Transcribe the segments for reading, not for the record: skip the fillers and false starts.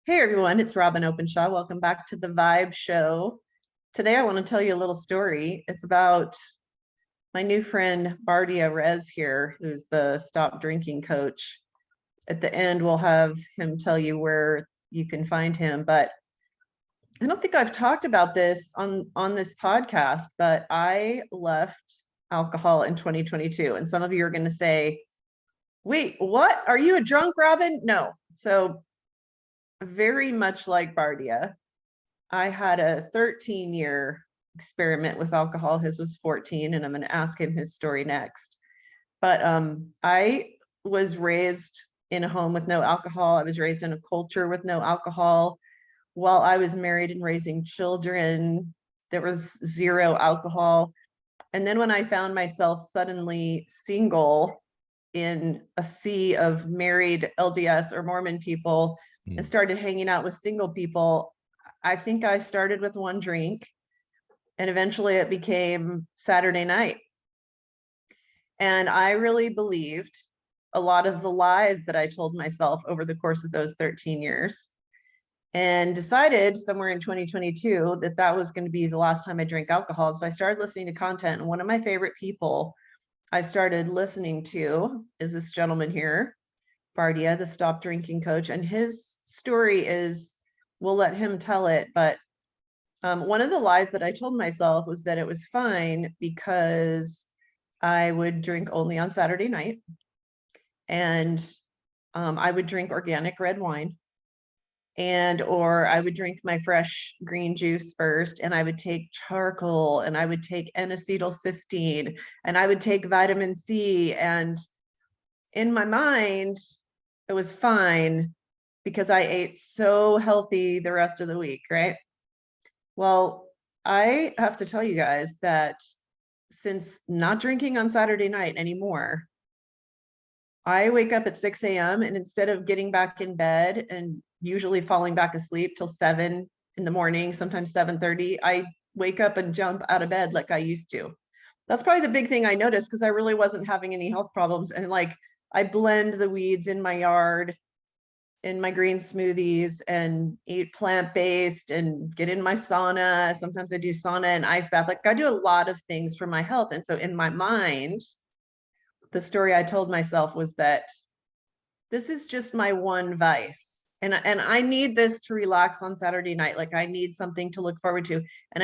Hey everyone, it's Robin Openshaw. Welcome back to the Vibe Show. Today I want to tell you a little story. It's about my new friend Bardia Rez here, who's the stop drinking coach. At the end, we'll have him tell you where you can find him. But I don't think I've talked about this on this podcast, but I left alcohol in 2022. And some of you are going to say, wait, what? Are you a drunk, Robin? No. So very much like Bardia, I had a 13-year experiment with alcohol. His was 14, and I'm going to ask him his story next. But I was raised in a home with no alcohol. I was raised in a culture with no alcohol. While I was married and raising children, there was zero alcohol. And then when I found myself suddenly single in a sea of married LDS or Mormon people and started hanging out with single people, I think I started with one drink and eventually it became Saturday night. And I really believed a lot of the lies that I told myself over the course of those 13 years and decided somewhere in 2022 that that was going to be the last time I drank alcohol. So I started listening to content, and one of my favorite people I started listening to is this gentleman here, Bardia, the stop drinking coach. And his story is, we'll let him tell it, but one of the lies that I told myself was that it was fine because I would drink only on Saturday night, and I would drink organic red wine, or I would drink my fresh green juice first, and I would take charcoal, and I would take N-acetylcysteine, and I would take vitamin C. And in my mind, it was fine because I ate so healthy the rest of the week, right? Well, I have to tell you guys that since not drinking on Saturday night anymore, I wake up at 6 a.m. and instead of getting back in bed and usually falling back asleep till 7 in the morning, sometimes 7:30, I wake up and jump out of bed like I used to. That's probably the big thing I noticed, because I really wasn't having any health problems. And like, I blend the weeds in my yard in my green smoothies and eat plant-based and get in my sauna. Sometimes I do sauna and ice bath. Like, I do a lot of things for my health. And so in my mind, the story I told myself was that this is just my one vice. And I need this to relax on Saturday night. Like, I need something to look forward to. And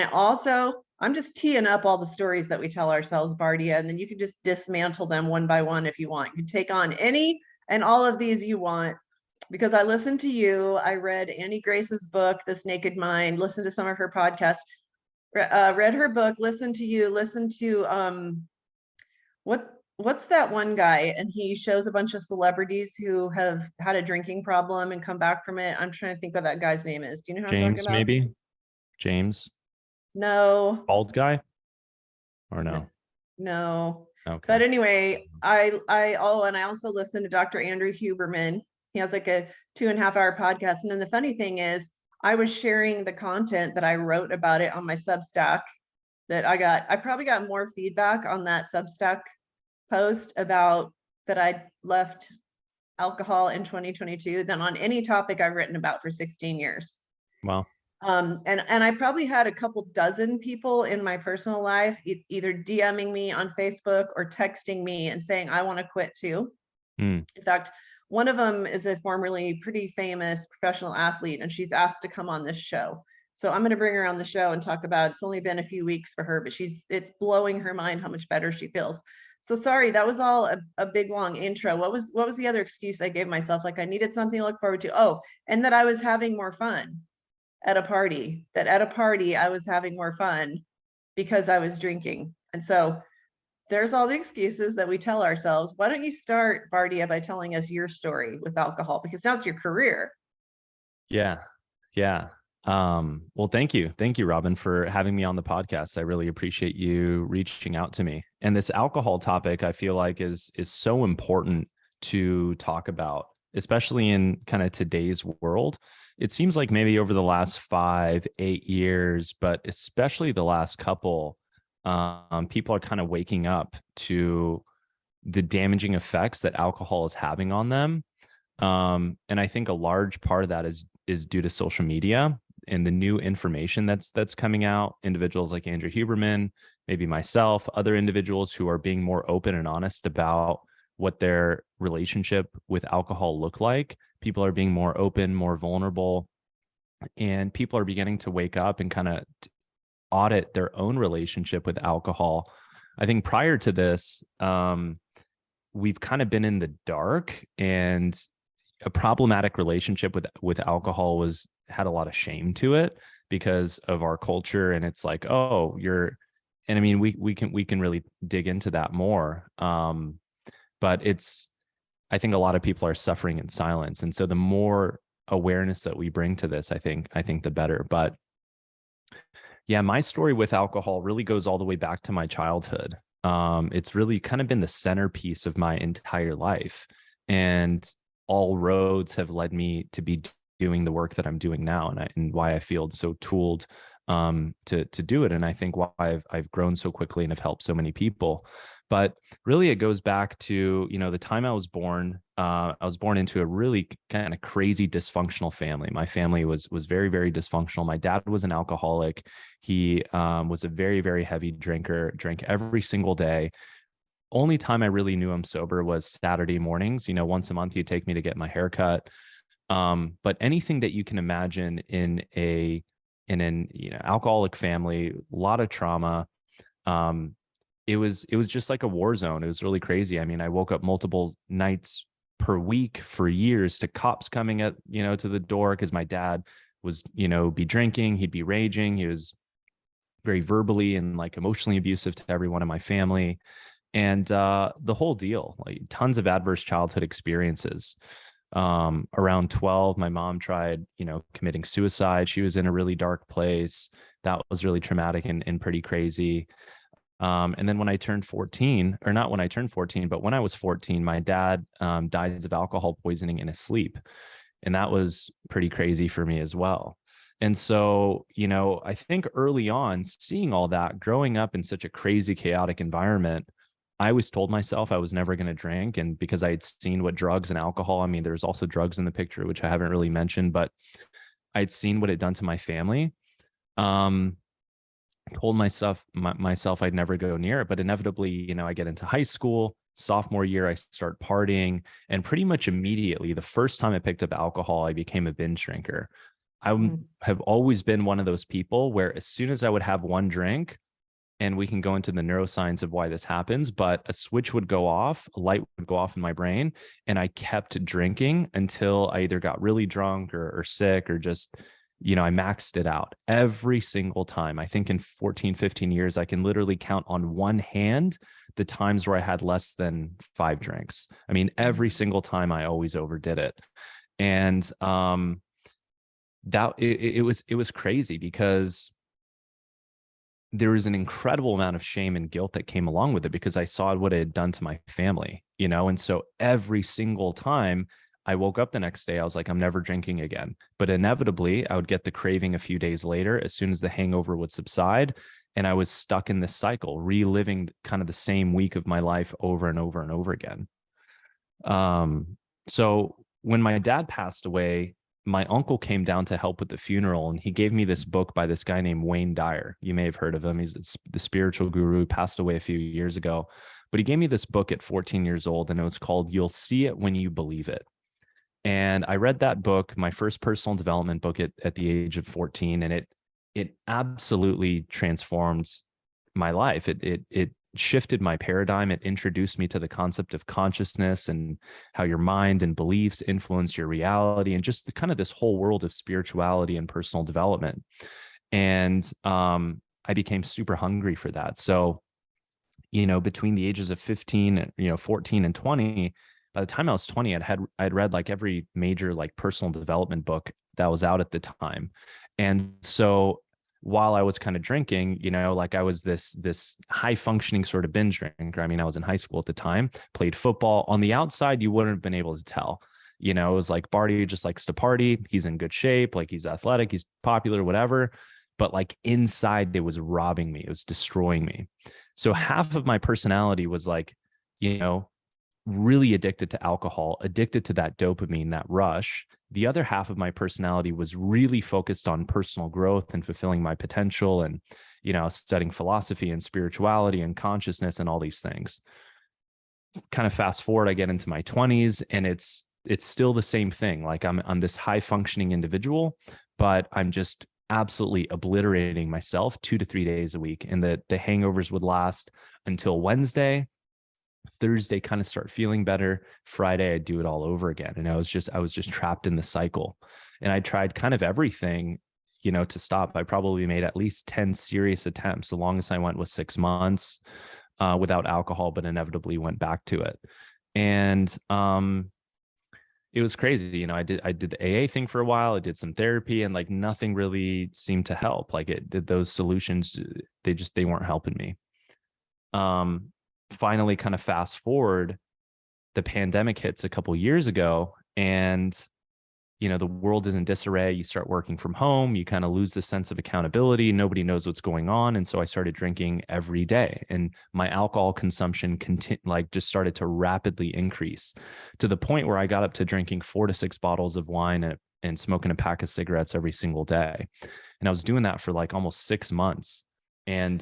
I'm just teeing up all the stories that we tell ourselves, Bardia, and then you can just dismantle them one by one if you want. You can take on any and all of these you want, because I listened to you. I read Annie Grace's book, This Naked Mind, listened to some of her podcasts, read her book, listened to you, listened to what's that one guy, and he shows a bunch of celebrities who have had a drinking problem and come back from it. I'm trying to think what that guy's name is. Do you know who I'm talking James, about? maybe? James? No. Bald guy? Or no? No. Okay. But anyway, I also listened to Dr. Andrew Huberman. He has like a 2.5-hour podcast. And then the funny thing is, I was sharing the content that I wrote about it on my Substack that I probably got more feedback on that Substack post about that I left alcohol in 2022 than on any topic I've written about for 16 years. Wow. And I probably had a couple dozen people in my personal life either DMing me on Facebook or texting me and saying, I want to quit too. In fact, one of them is a formerly pretty famous professional athlete, and she's asked to come on this show. So I'm going to bring her on the show and talk about, it's only been a few weeks for her, but it's blowing her mind how much better she feels. So sorry, that was all a big long intro. What was the other excuse I gave myself? Like, I needed something to look forward to. Oh, and that I was having more fun at a party, I was having more fun because I was drinking. And so there's all the excuses that we tell ourselves. Why don't you start, Bardia, by telling us your story with alcohol? Because now it's your career. Yeah. Well, thank you. Thank you, Robin, for having me on the podcast. I really appreciate you reaching out to me. And this alcohol topic, I feel like is so important to talk about, especially in kind of today's world. It seems like maybe over the last 5-8 years, but especially the last couple, people are kind of waking up to the damaging effects that alcohol is having on them. And I think a large part of that is is due to social media and the new information that's coming out. Individuals like Andrew Huberman, maybe myself, other individuals who are being more open and honest about what their relationship with alcohol look like. People are being more open, more vulnerable, and people are beginning to wake up and kind of audit their own relationship with alcohol. I think prior to this, we've kind of been in the dark, and a problematic relationship with alcohol had a lot of shame to it because of our culture. And it's like, oh, and I mean, we can really dig into that more. But I think a lot of people are suffering in silence. And so the more awareness that we bring to this, I think the better. But yeah, my story with alcohol really goes all the way back to my childhood. It's really kind of been the centerpiece of my entire life. And all roads have led me to be doing the work that I'm doing now, and why I feel so tooled to do it. And I think why I've grown so quickly and have helped so many people. But really, it goes back to, the time I was born. I was born into a really kind of crazy dysfunctional family. My family was very, very dysfunctional. My dad was an alcoholic. He was a very, very heavy drinker, drank every single day. Only time I really knew him sober was Saturday mornings. Once a month he'd take me to get my hair cut. But anything that you can imagine in an alcoholic family, a lot of trauma. It was just like a war zone. It was really crazy. I mean, I woke up multiple nights per week for years to cops coming to the door, because my dad was, be drinking, he'd be raging. He was very verbally and like emotionally abusive to everyone in my family. And the whole deal, like tons of adverse childhood experiences. Around 12, my mom tried, committing suicide. She was in a really dark place. That was really traumatic and pretty crazy. And then when I turned 14, or not when I turned 14, but when I was 14, my dad died of alcohol poisoning in his sleep. And that was pretty crazy for me as well. And so, I think early on, seeing all that, growing up in such a crazy, chaotic environment, I always told myself I was never going to drink. And because I had seen what drugs and alcohol, I mean, there's also drugs in the picture, which I haven't really mentioned, but I'd seen what it done to my family. Told myself I'd never go near it, but inevitably, I get into high school. Sophomore year, I start partying, and pretty much immediately, the first time I picked up alcohol, I became a binge drinker. Have always been one of those people where as soon as I would have one drink, and we can go into the neuroscience of why this happens, but a switch would go off, a light would go off in my brain, and I kept drinking until I either got really drunk or sick, or just I maxed it out every single time. I think in 14, 15 years, I can literally count on one hand the times where I had less than 5 drinks. I mean, every single time I always overdid it. And it was crazy, because there was an incredible amount of shame and guilt that came along with it, because I saw what it had done to my family, and so every single time I woke up the next day, I was like, I'm never drinking again. But inevitably, I would get the craving a few days later, as soon as the hangover would subside. And I was stuck in this cycle, reliving kind of the same week of my life over and over and over again. So when my dad passed away, my uncle came down to help with the funeral, and he gave me this book by this guy named Wayne Dyer. You may have heard of him. He's the spiritual guru, passed away a few years ago. But he gave me this book at 14 years old, and it was called You'll See It When You Believe It. And I read that book, my first personal development book, at the age of 14, and it absolutely transformed my life. It shifted my paradigm. It introduced me to the concept of consciousness and how your mind and beliefs influence your reality, and just kind of this whole world of spirituality and personal development. And I became super hungry for that. So, between the ages of 15, 14 and 20, by the time I was 20, I'd read like every major like personal development book that was out at the time. And so while I was kind of drinking, like I was this high functioning sort of binge drinker. I mean, I was in high school at the time, played football. On the outside, you wouldn't have been able to tell. It was like Barty just likes to party. He's in good shape, like he's athletic, he's popular, whatever. But like inside, it was robbing me. It was destroying me. So half of my personality was like, really addicted to alcohol, addicted to that dopamine, that rush. The other half of my personality was really focused on personal growth and fulfilling my potential and, studying philosophy and spirituality and consciousness and all these things. Kind of fast forward, I get into my 20s and it's still the same thing. Like I'm this high functioning individual, but I'm just absolutely obliterating myself 2 to 3 days a week. And the hangovers would last until Wednesday. Thursday kind of start feeling better. Friday I'd do it all over again. And I was just trapped in the cycle. And I tried kind of everything, to stop. I probably made at least 10 serious attempts. The longest I went was 6 months without alcohol, but inevitably went back to it. And it was crazy. I did the AA thing for a while. I did some therapy and like nothing really seemed to help. Like those solutions, they weren't helping me. Finally kind of fast forward, the pandemic hits a couple years ago and the world is in disarray. You start working from home, you kind of lose the sense of accountability. Nobody knows what's going on. And so I started drinking every day and my alcohol consumption just started to rapidly increase to the point where I got up to drinking 4 to 6 bottles of wine and smoking a pack of cigarettes every single day. And I was doing that for like almost 6 months. And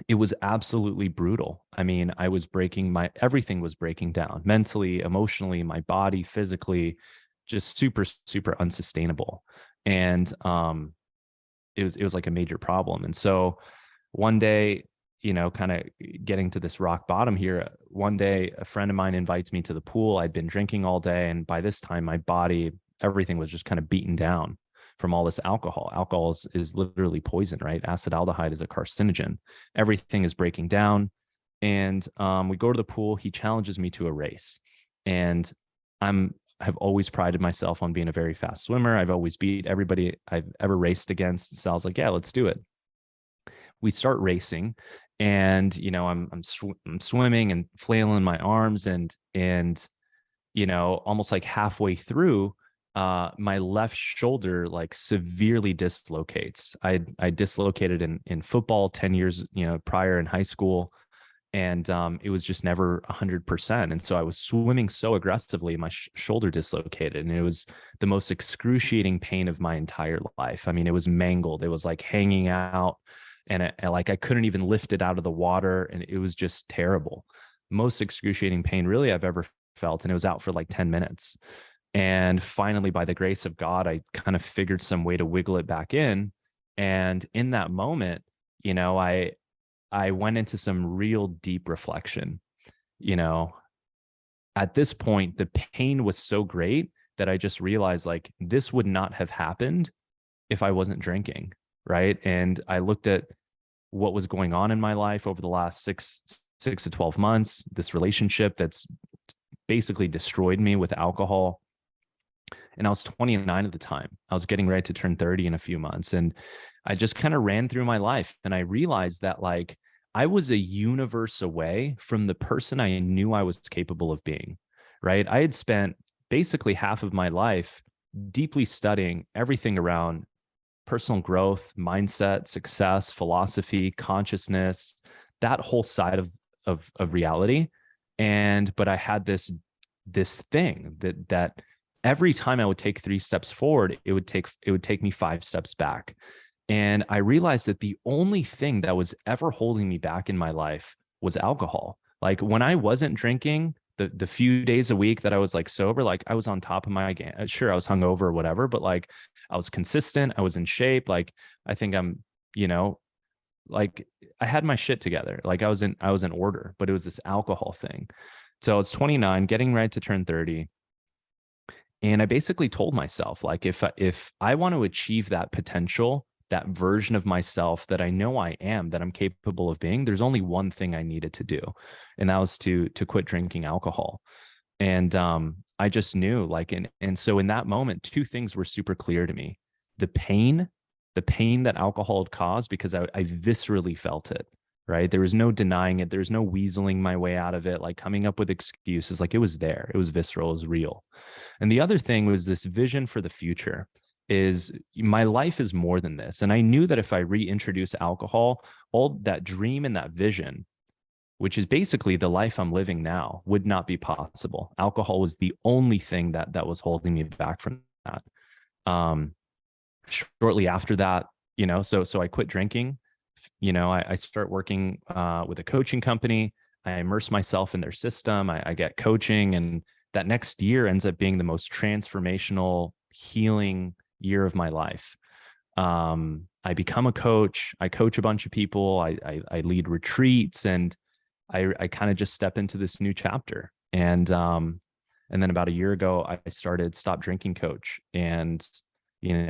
it was absolutely brutal. I mean, everything was breaking down mentally, emotionally, my body, physically, just super, super unsustainable. And it was like a major problem. And so one day, kind of getting to this rock bottom here, one day a friend of mine invites me to the pool. I'd been drinking all day. And by this time, my body, everything was just kind of beaten down from all this alcohol. Alcohol is literally poison, right? Acetaldehyde is a carcinogen. Everything is breaking down. And we go to the pool. He challenges me to a race. And have always prided myself on being a very fast swimmer. I've always beat everybody I've ever raced against. So I was like, yeah, let's do it. We start racing and, I'm swimming and flailing my arms and, almost like halfway through, my left shoulder like severely dislocates. I dislocated in football 10 years, prior in high school. And it was just never 100%. And so I was swimming so aggressively, my shoulder dislocated, and it was the most excruciating pain of my entire life. I mean, it was mangled. It was like hanging out, and I couldn't even lift it out of the water, and it was just terrible. Most excruciating pain really I've ever felt, and it was out for like 10 minutes. And finally, by the grace of God, I kind of figured some way to wiggle it back in. And in that moment, I went into some real deep reflection. At this point, the pain was so great that I just realized like this would not have happened if I wasn't drinking, right? And I looked at what was going on in my life over the last six to 12 months, this relationship that's basically destroyed me with alcohol. And I was 29 at the time. I was getting ready to turn 30 in a few months. And I just kind of ran through my life and I realized that like I was a universe away from the person I knew I was capable of being, right? I had spent basically half of my life deeply studying everything around personal growth, mindset, success, philosophy, consciousness, that whole side of reality. But I had this thing that every time I would take 3 steps forward, it would take me 5 steps back. And I realized that the only thing that was ever holding me back in my life was alcohol. Like when I wasn't drinking, the few days a week that I was like sober, like I was on top of my game. Sure, I was hungover or whatever, but like I was consistent. I was in shape. Like I think I'm, like I had my shit together. Like I was in order, but it was this alcohol thing. So I was 29, getting ready to turn 30. And I basically told myself, like, if I want to achieve that potential, that version of myself that I know I am, that I'm capable of being, there's only one thing I needed to do. And that was to quit drinking alcohol. And I just knew, like, and so in that moment, 2 things were super clear to me. The pain that alcohol had caused, because I viscerally felt it. Right. There was no denying it. There's no weaseling my way out of it, like coming up with excuses. Like it was there. It was visceral. It was real. And the other thing was this vision for the future is my life is more than this. And I knew that if I reintroduce alcohol, all that dream and that vision which is basically the life I'm living now, would not be possible. Alcohol was the only thing that was holding me back from that. Shortly after that, so I quit drinking. I start working with a coaching company. I immerse myself in their system. I get coaching, and that next year ends up being the most transformational, healing year of my life. I become a coach. I coach a bunch of people. I lead retreats, and I kind of just step into this new chapter. And then about a year ago, I started Stop Drinking Coach, and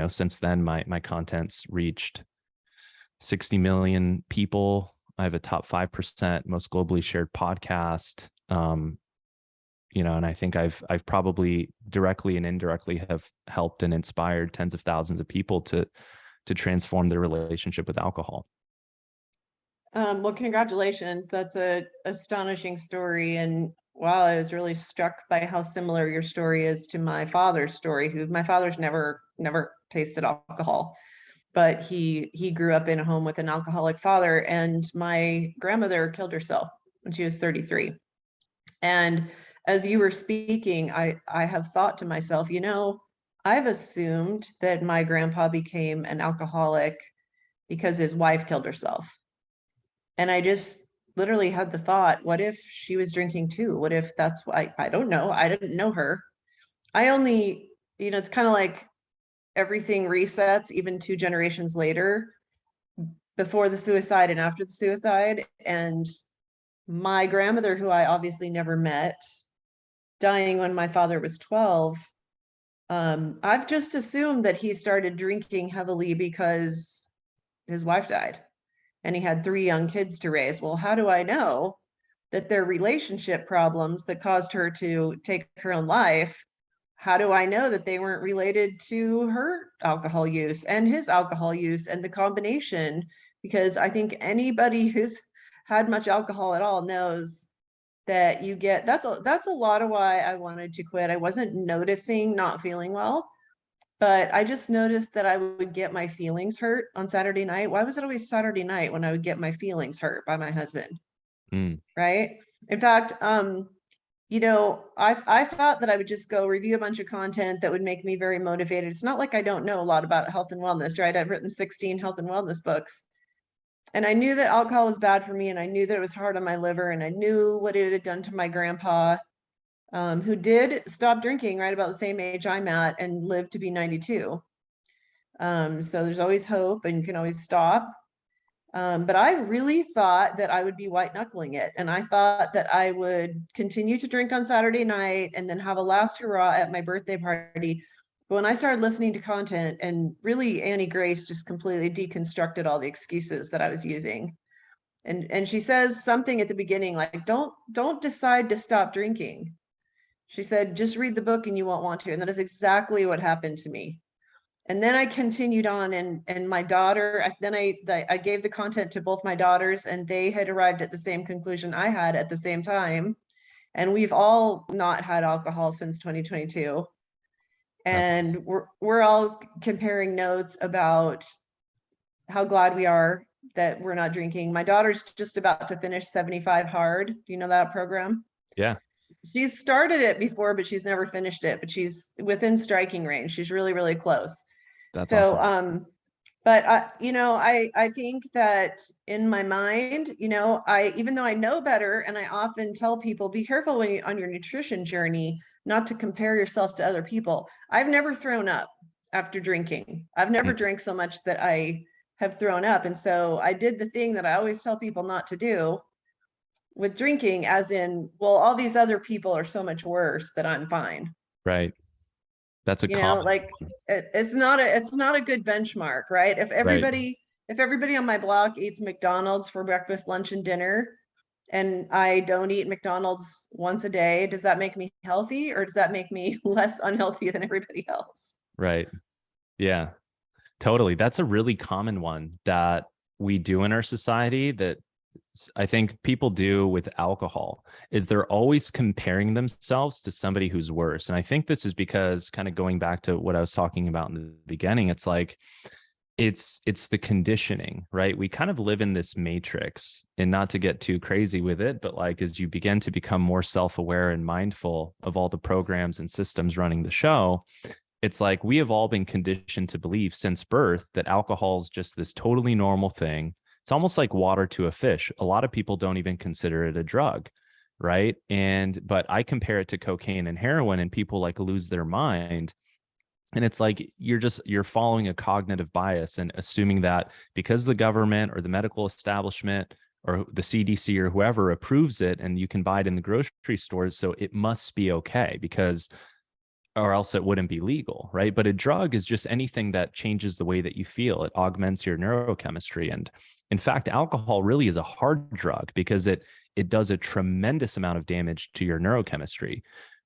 since then my content's reached 60 million people. I have a top 5% most globally shared podcast. And I think I've probably directly and indirectly have helped and inspired tens of thousands of people to transform their relationship with alcohol. Well, congratulations. That's a astonishing story. And wow, I was really struck by how similar your story is to my father's story, who my father's never tasted alcohol, but he grew up in a home with an alcoholic father. And my grandmother killed herself when she was 33. And as you were speaking, I have thought to myself, I've assumed that my grandpa became an alcoholic because his wife killed herself. And I just literally had the thought, what if she was drinking too? What if that's why? I don't know. I didn't know her. I only, it's kind of like everything resets even 2 generations later, before the suicide and after the suicide. And my grandmother, who I obviously never met, dying when my father was 12, I've just assumed that he started drinking heavily because his wife died and he had 3 young kids to raise. Well, how do I know that their relationship problems that caused her to take her own life, how do I know that they weren't related to her alcohol use and his alcohol use and the combination? Because I think anybody who's had much alcohol at all knows that you get, that's a lot of why I wanted to quit. I wasn't noticing not feeling well, but I just noticed that I would get my feelings hurt on Saturday night. Why was it always Saturday night when I would get my feelings hurt by my husband? Right. In fact, I thought that I would just go review a bunch of content that would make me very motivated. It's not like I don't know a lot about health and wellness, right? I've written 16 health and wellness books. And I knew that alcohol was bad for me, and I knew that it was hard on my liver, and I knew what it had done to my grandpa, who did stop drinking right about the same age I'm at and lived to be 92. So there's always hope, and you can always stop. But I really thought that I would be white knuckling it. And I thought that I would continue to drink on Saturday night and then have a last hurrah at my birthday party. But when I started listening to content, and really Annie Grace just completely deconstructed all the excuses that I was using. And she says something at the beginning, like, don't decide to stop drinking. She said, just read the book and you won't want to. And that is exactly what happened to me. And then I continued on, and my daughter, I gave the content to both my daughters, and they had arrived at the same conclusion I had at the same time. And we've all not had alcohol since 2022. And awesome. We're all comparing notes about how glad we are that we're not drinking. My daughter's just about to finish 75 Hard. Do you know that program? Yeah. She's started it before, but she's never finished it, but she's within striking range. She's really, really close. That's so awesome. But I think that in my mind, even though I know better, and I often tell people, be careful when you on your nutrition journey, not to compare yourself to other people. I've never thrown up after drinking. I've never drank so much that I have thrown up. And so I did the thing that I always tell people not to do with drinking, as in, well, all these other people are so much worse that I'm fine. Right. That's a common like it's not a good benchmark, right? If everybody on my block eats McDonald's for breakfast, lunch, and dinner, and I don't eat McDonald's once a day, does that make me healthy, or does that make me less unhealthy than everybody else? Right. Yeah, totally. That's a really common one that we do in our society, that I think people do with alcohol, is they're always comparing themselves to somebody who's worse. And I think this is because, kind of going back to what I was talking about in the beginning, it's like, it's the conditioning, right? We kind of live in this matrix, and not to get too crazy with it, but like as you begin to become more self-aware and mindful of all the programs and systems running the show, it's like we have all been conditioned to believe since birth that alcohol is just this totally normal thing. It's almost like water to a fish. A lot of people don't even consider it a drug, right? But I compare it to cocaine and heroin, and people like lose their mind. And it's like you're following a cognitive bias and assuming that because the government or the medical establishment or the CDC or whoever approves it and you can buy it in the grocery stores, so it must be okay because or else it wouldn't be legal, right? But a drug is just anything that changes the way that you feel. It augments your neurochemistry. And in fact, alcohol really is a hard drug because it does a tremendous amount of damage to your neurochemistry.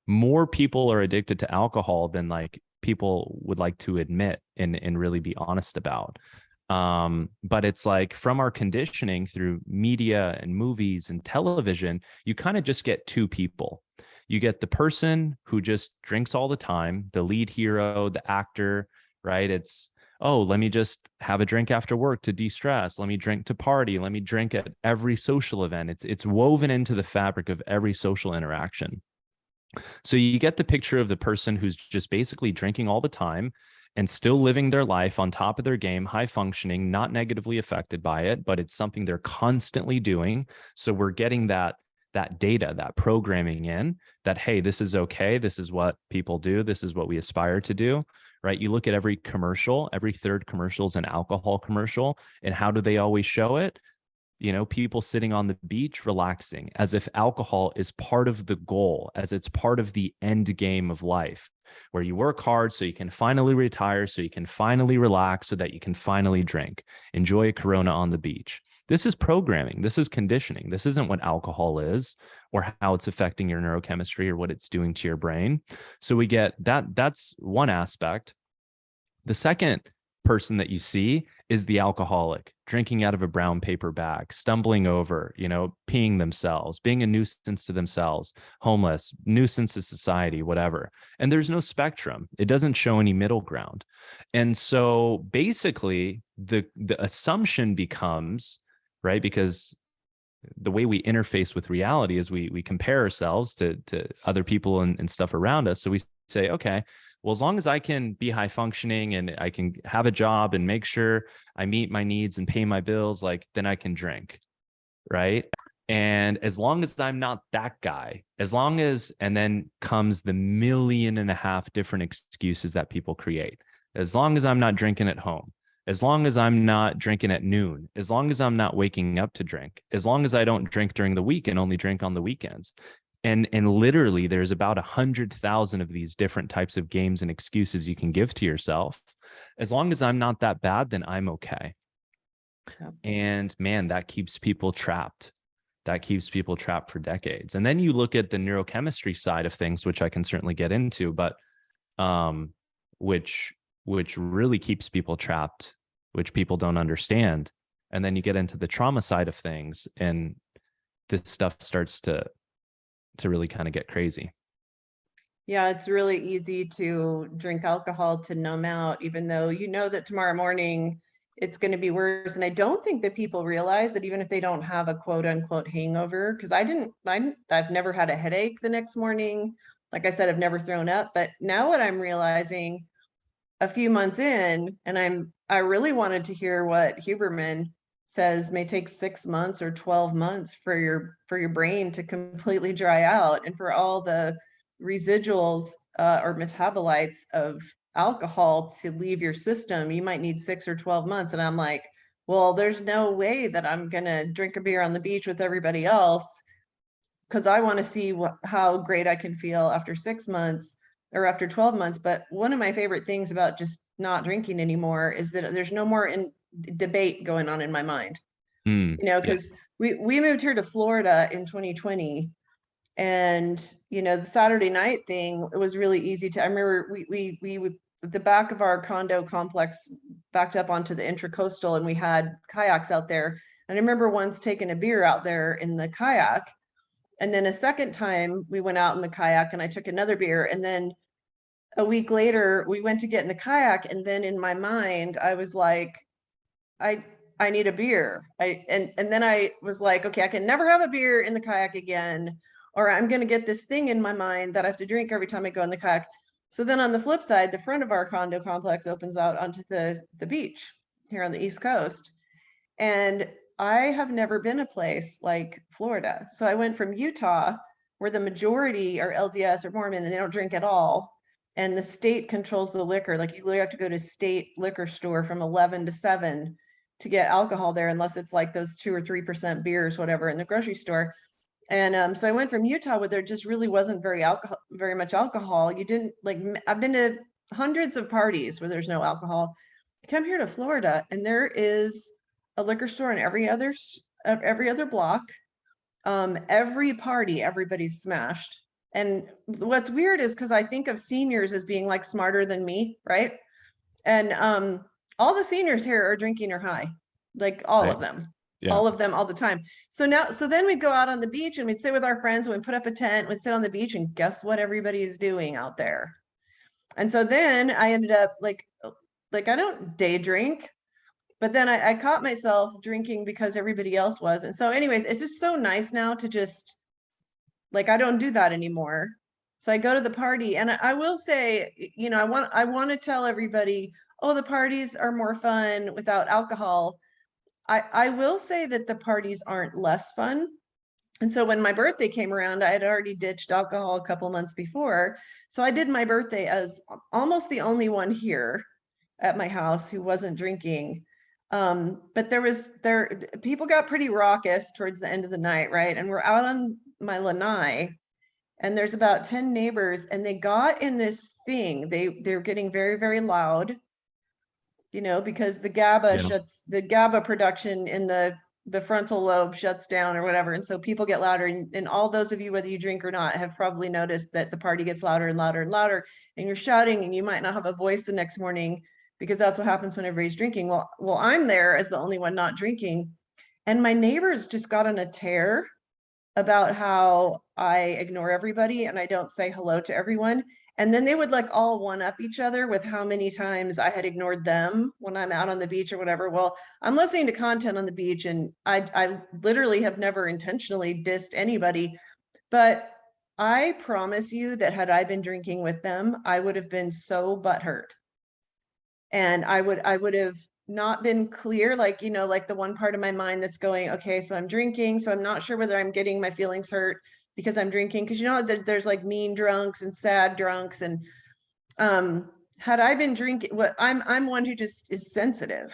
More people are addicted to alcohol than like people would like to admit and really be honest about. But it's like from our conditioning through media and movies and television, you kind of just get two people. You get the person who just drinks all the time, the lead hero, the actor, right? It's, oh, let me just have a drink after work to de-stress. Let me drink to party. Let me drink at every social event. It's woven into the fabric of every social interaction. So you get the picture of the person who's just basically drinking all the time and still living their life on top of their game, high functioning, not negatively affected by it, but it's something they're constantly doing. So we're getting that data, that programming in that, hey, this is okay. This is what people do. This is what we aspire to do, right? You look at every commercial, every third commercial is an alcohol commercial. And how do they always show it? You know, people sitting on the beach relaxing as if alcohol is part of the goal, as it's part of the end game of life, where you work hard so you can finally retire, so you can finally relax, so that you can finally drink, enjoy a Corona on the beach. This is programming. This is conditioning. This isn't what alcohol is or how it's affecting your neurochemistry or what it's doing to your brain. So we get that. That's one aspect. The second person that you see is the alcoholic drinking out of a brown paper bag, stumbling over, you know, peeing themselves, being a nuisance to themselves, homeless, nuisance to society, whatever. And there's no spectrum. It doesn't show any middle ground. And so basically the assumption becomes, right, because the way we interface with reality is we compare ourselves to other people and stuff around us. So we say, okay, well, as long as I can be high functioning and I can have a job and make sure I meet my needs and pay my bills, like then I can drink, right? And as long as I'm not that guy, as long as, and then comes the 1.5 million different excuses that people create. As long as I'm not drinking at home, as long as I'm not drinking at noon, as long as I'm not waking up to drink, as long as I don't drink during the week and only drink on the weekends. And literally there's about 100,000 of these different types of games and excuses you can give to yourself. As long as I'm not that bad, then I'm okay. Yep. And man, that keeps people trapped. That keeps people trapped for decades. And then you look at the neurochemistry side of things, which I can certainly get into, but which really keeps people trapped, which people don't understand. And then you get into the trauma side of things, and this stuff starts to really kind of get crazy. Yeah, it's really easy to drink alcohol to numb out, even though you know that tomorrow morning it's going to be worse. And I don't think that people realize that even if they don't have a quote unquote hangover, because I've never had a headache the next morning. Like I said, I've never thrown up. But now what I'm realizing a few months in, and I really wanted to hear what Huberman says may take 6 months or 12 months for your brain to completely dry out, and for all the residuals or metabolites of alcohol to leave your system, you might need 6 or 12 months. And I'm like, well, there's no way that I'm gonna drink a beer on the beach with everybody else, because I want to see how great I can feel after 6 months or after 12 months. But one of my favorite things about just not drinking anymore is that there's no more debate going on in my mind. You know, because we moved here to Florida in 2020, and you know, the Saturday night thing, it was really easy to, I remember we would, the back of our condo complex backed up onto the Intracoastal, and we had kayaks out there. And I remember once taking a beer out there in the kayak, and then a second time we went out in the kayak and I took another beer, and then a week later, we went to get in the kayak, and then in my mind, I was like, I need a beer. And then I was like, okay, I can never have a beer in the kayak again, or I'm gonna get this thing in my mind that I have to drink every time I go in the kayak. So then on the flip side, the front of our condo complex opens out onto the beach here on the East Coast. And I have never been a place like Florida. So I went from Utah, where the majority are LDS or Mormon and they don't drink at all. And the state controls the liquor. Like you literally have to go to state liquor store from 11 to 7 to get alcohol there, unless it's like those 2 or 3% beers, whatever, in the grocery store. And so I went from Utah, where there just really wasn't very much alcohol. You didn't like, I've been to hundreds of parties where there's no alcohol. I come here to Florida and there is a liquor store in every other block. Every party, everybody's smashed. And what's weird is because I think of seniors as being like smarter than me, right? And all the seniors here are drinking or high, like all Right. of them. Yeah. All of them all the time. So then we'd go out on the beach and we'd sit with our friends and we'd put up a tent, we'd sit on the beach, and guess what everybody is doing out there? And so then I ended up like I don't day drink, but then I caught myself drinking because everybody else was. And so anyways, it's just so nice now to just like, I don't do that anymore. So I go to the party, and I will say, you know, I want to tell everybody, oh, the parties are more fun without alcohol. I will say that the parties aren't less fun. And so when my birthday came around, I had already ditched alcohol a couple months before. So I did my birthday as almost the only one here at my house who wasn't drinking. But people got pretty raucous towards the end of the night, right? And we're out on my lanai, and there's about 10 neighbors, and they got in this thing. They're getting very, very loud, you know, because the GABA production in the frontal lobe shuts down or whatever. And so people get louder, and all those of you, whether you drink or not, have probably noticed that the party gets louder and louder and louder, and you're shouting, and you might not have a voice the next morning, because that's what happens when everybody's drinking. Well, I'm there as the only one not drinking. And my neighbors just got on a tear about how I ignore everybody and I don't say hello to everyone. And then they would like all one up each other with how many times I had ignored them when I'm out on the beach or whatever. Well, I'm listening to content on the beach, and I literally have never intentionally dissed anybody, but I promise you that had I been drinking with them, I would have been so butthurt. And I would have not been clear, like, you know, like the one part of my mind that's going, okay, so I'm drinking, so I'm not sure whether I'm getting my feelings hurt because I'm drinking, because you know there's like mean drunks and sad drunks. And had I been drinking, I'm one who just is sensitive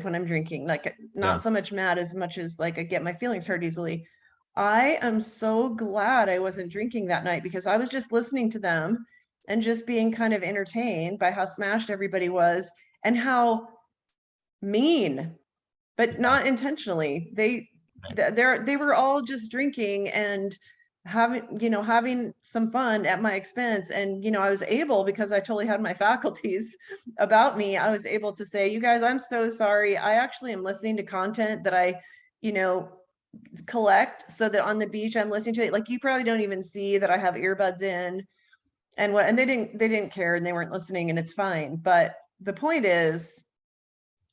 when I'm drinking, like not so much mad as much as like I get my feelings hurt easily. I am so glad I wasn't drinking that night, because I was just listening to them and just being kind of entertained by how smashed everybody was and how mean, but not intentionally. They were all just drinking and having some fun at my expense. And, you know, I was able, because I totally had my faculties about me, I was able to say, you guys, I'm so sorry. I actually am listening to content that I, you know, collect, so that on the beach I'm listening to it. Like, you probably don't even see that I have earbuds in. And they didn't care, and they weren't listening, and it's fine. But the point is,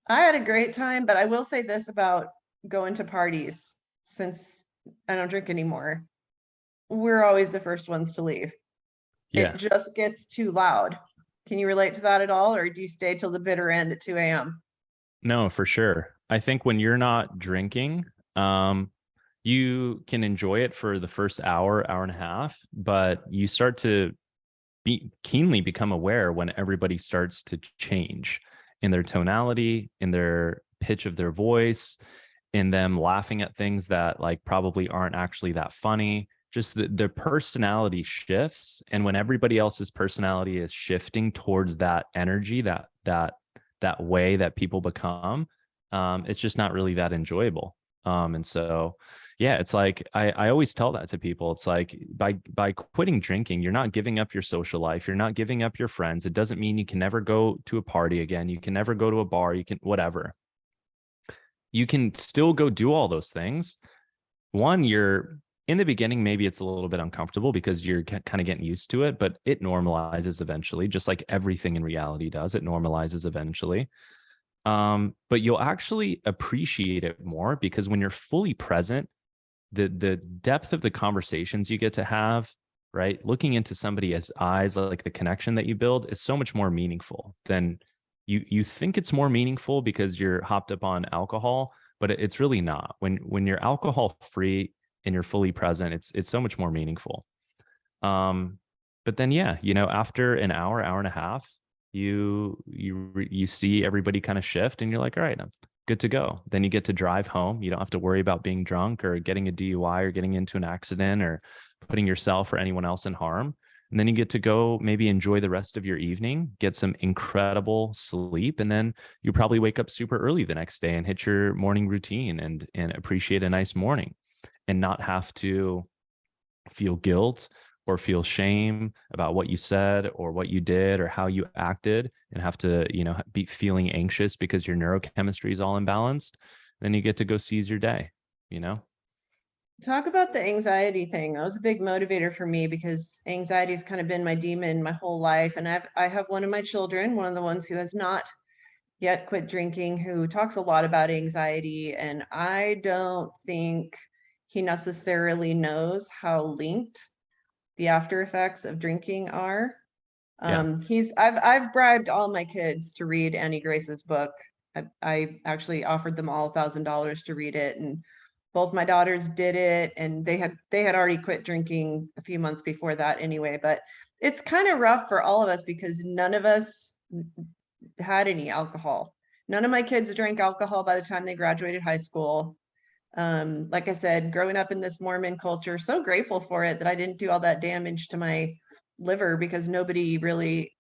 I had a great time. But I will say this about going to parties, since I don't drink anymore, we're always the first ones to leave. Yeah. It just gets too loud. Can you relate to that at all? Or do you stay till the bitter end at 2 a.m.? No, for sure. I think when you're not drinking, you can enjoy it for the first hour and a half, but you start to keenly become aware when everybody starts to change in their tonality, in their pitch of their voice, in them laughing at things that like probably aren't actually that funny. Just their personality shifts. And when everybody else's personality is shifting towards that energy, that way that people become, it's just not really that enjoyable. And so, yeah, it's like, I always tell that to people. It's like by quitting drinking, you're not giving up your social life. You're not giving up your friends. It doesn't mean you can never go to a party again. You can never go to a bar. You can, whatever. You can still go do all those things. One, you're in the beginning, maybe it's a little bit uncomfortable because you're kind of getting used to it, but it normalizes eventually, just like everything in reality does. It normalizes eventually. But you'll actually appreciate it more because when you're fully present, the depth of the conversations you get to have, right? Looking into somebody's eyes, like the connection that you build is so much more meaningful than you think it's more meaningful because you're hopped up on alcohol, but it's really not. When you're alcohol free and you're fully present, it's so much more meaningful. But then yeah, after an hour and a half, you see everybody kind of shift and you're like, all right, I'm good to go. Then you get to drive home. You don't have to worry about being drunk or getting a DUI or getting into an accident or putting yourself or anyone else in harm. And then you get to go maybe enjoy the rest of your evening, get some incredible sleep, and then you probably wake up super early the next day and hit your morning routine and appreciate a nice morning and not have to feel guilt or feel shame about what you said or what you did or how you acted and have to, be feeling anxious because your neurochemistry is all imbalanced. Then you get to go seize your day, Talk about the anxiety thing. That was a big motivator for me because anxiety has kind of been my demon my whole life. And I have one of my children, one of the ones who has not yet quit drinking, who talks a lot about anxiety. And I don't think he necessarily knows how linked the after effects of drinking are. Yeah. I've bribed all my kids to read Annie Grace's book. I actually offered them all $1,000 to read it, and both my daughters did it, and they had already quit drinking a few months before that anyway. But it's kind of rough for all of us because none of us had any alcohol. None of my kids drank alcohol by the time they graduated high school. Like I said, growing up in this Mormon culture, so grateful for it that I didn't do all that damage to my liver because nobody really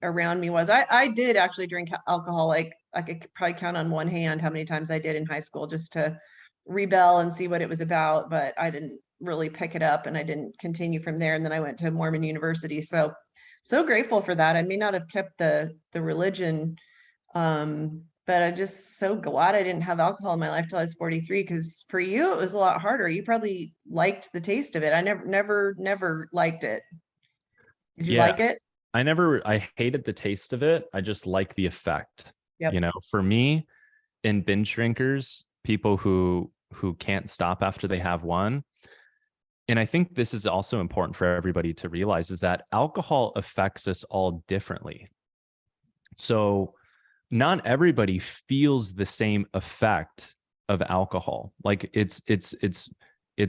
around me was. I did actually drink alcohol. Like I could probably count on one hand how many times I did in high school just to rebel and see what it was about, but I didn't really pick it up and I didn't continue from there. And then I went to Mormon University. So grateful for that. I may not have kept the religion, but I'm just so glad I didn't have alcohol in my life till I was 43, because for you it was a lot harder. You probably liked the taste of it. I never liked it. Did you Yeah. like it? I hated the taste of it. I just like the effect. Yep. For me, in binge drinkers, people who can't stop after they have one. And I think this is also important for everybody to realize is that alcohol affects us all differently. So not everybody feels the same effect of alcohol. Like it's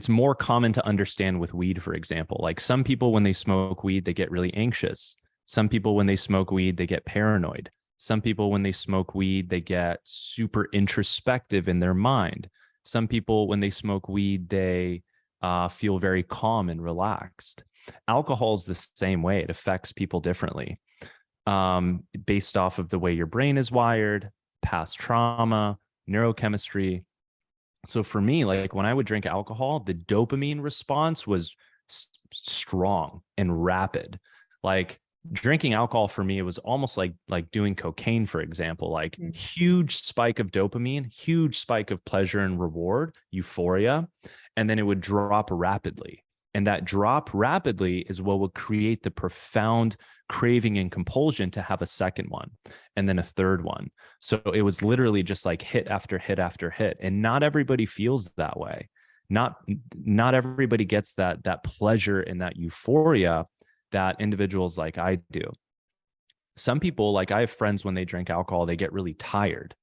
more common to understand with weed, for example. Like some people, when they smoke weed, they get really anxious. Some people, when they smoke weed, they get paranoid. Some people, when they smoke weed, they get super introspective in their mind. Some people, when they smoke weed, they feel very calm and relaxed. Alcohol is the same way. It affects people differently based off of the way your brain is wired, past trauma, neurochemistry. So for me, like when I would drink alcohol, the dopamine response was strong and rapid. Like drinking alcohol for me, it was almost like doing cocaine, for example, like huge spike of dopamine, huge spike of pleasure and reward, euphoria, and then it would drop rapidly. And that drop rapidly is what will create the profound craving and compulsion to have a second one and then a third one. So it was literally just like hit after hit after hit. And not everybody feels that way. Not everybody gets that pleasure and that euphoria that individuals like I do. Some people, like I have friends, when they drink alcohol, they get really tired.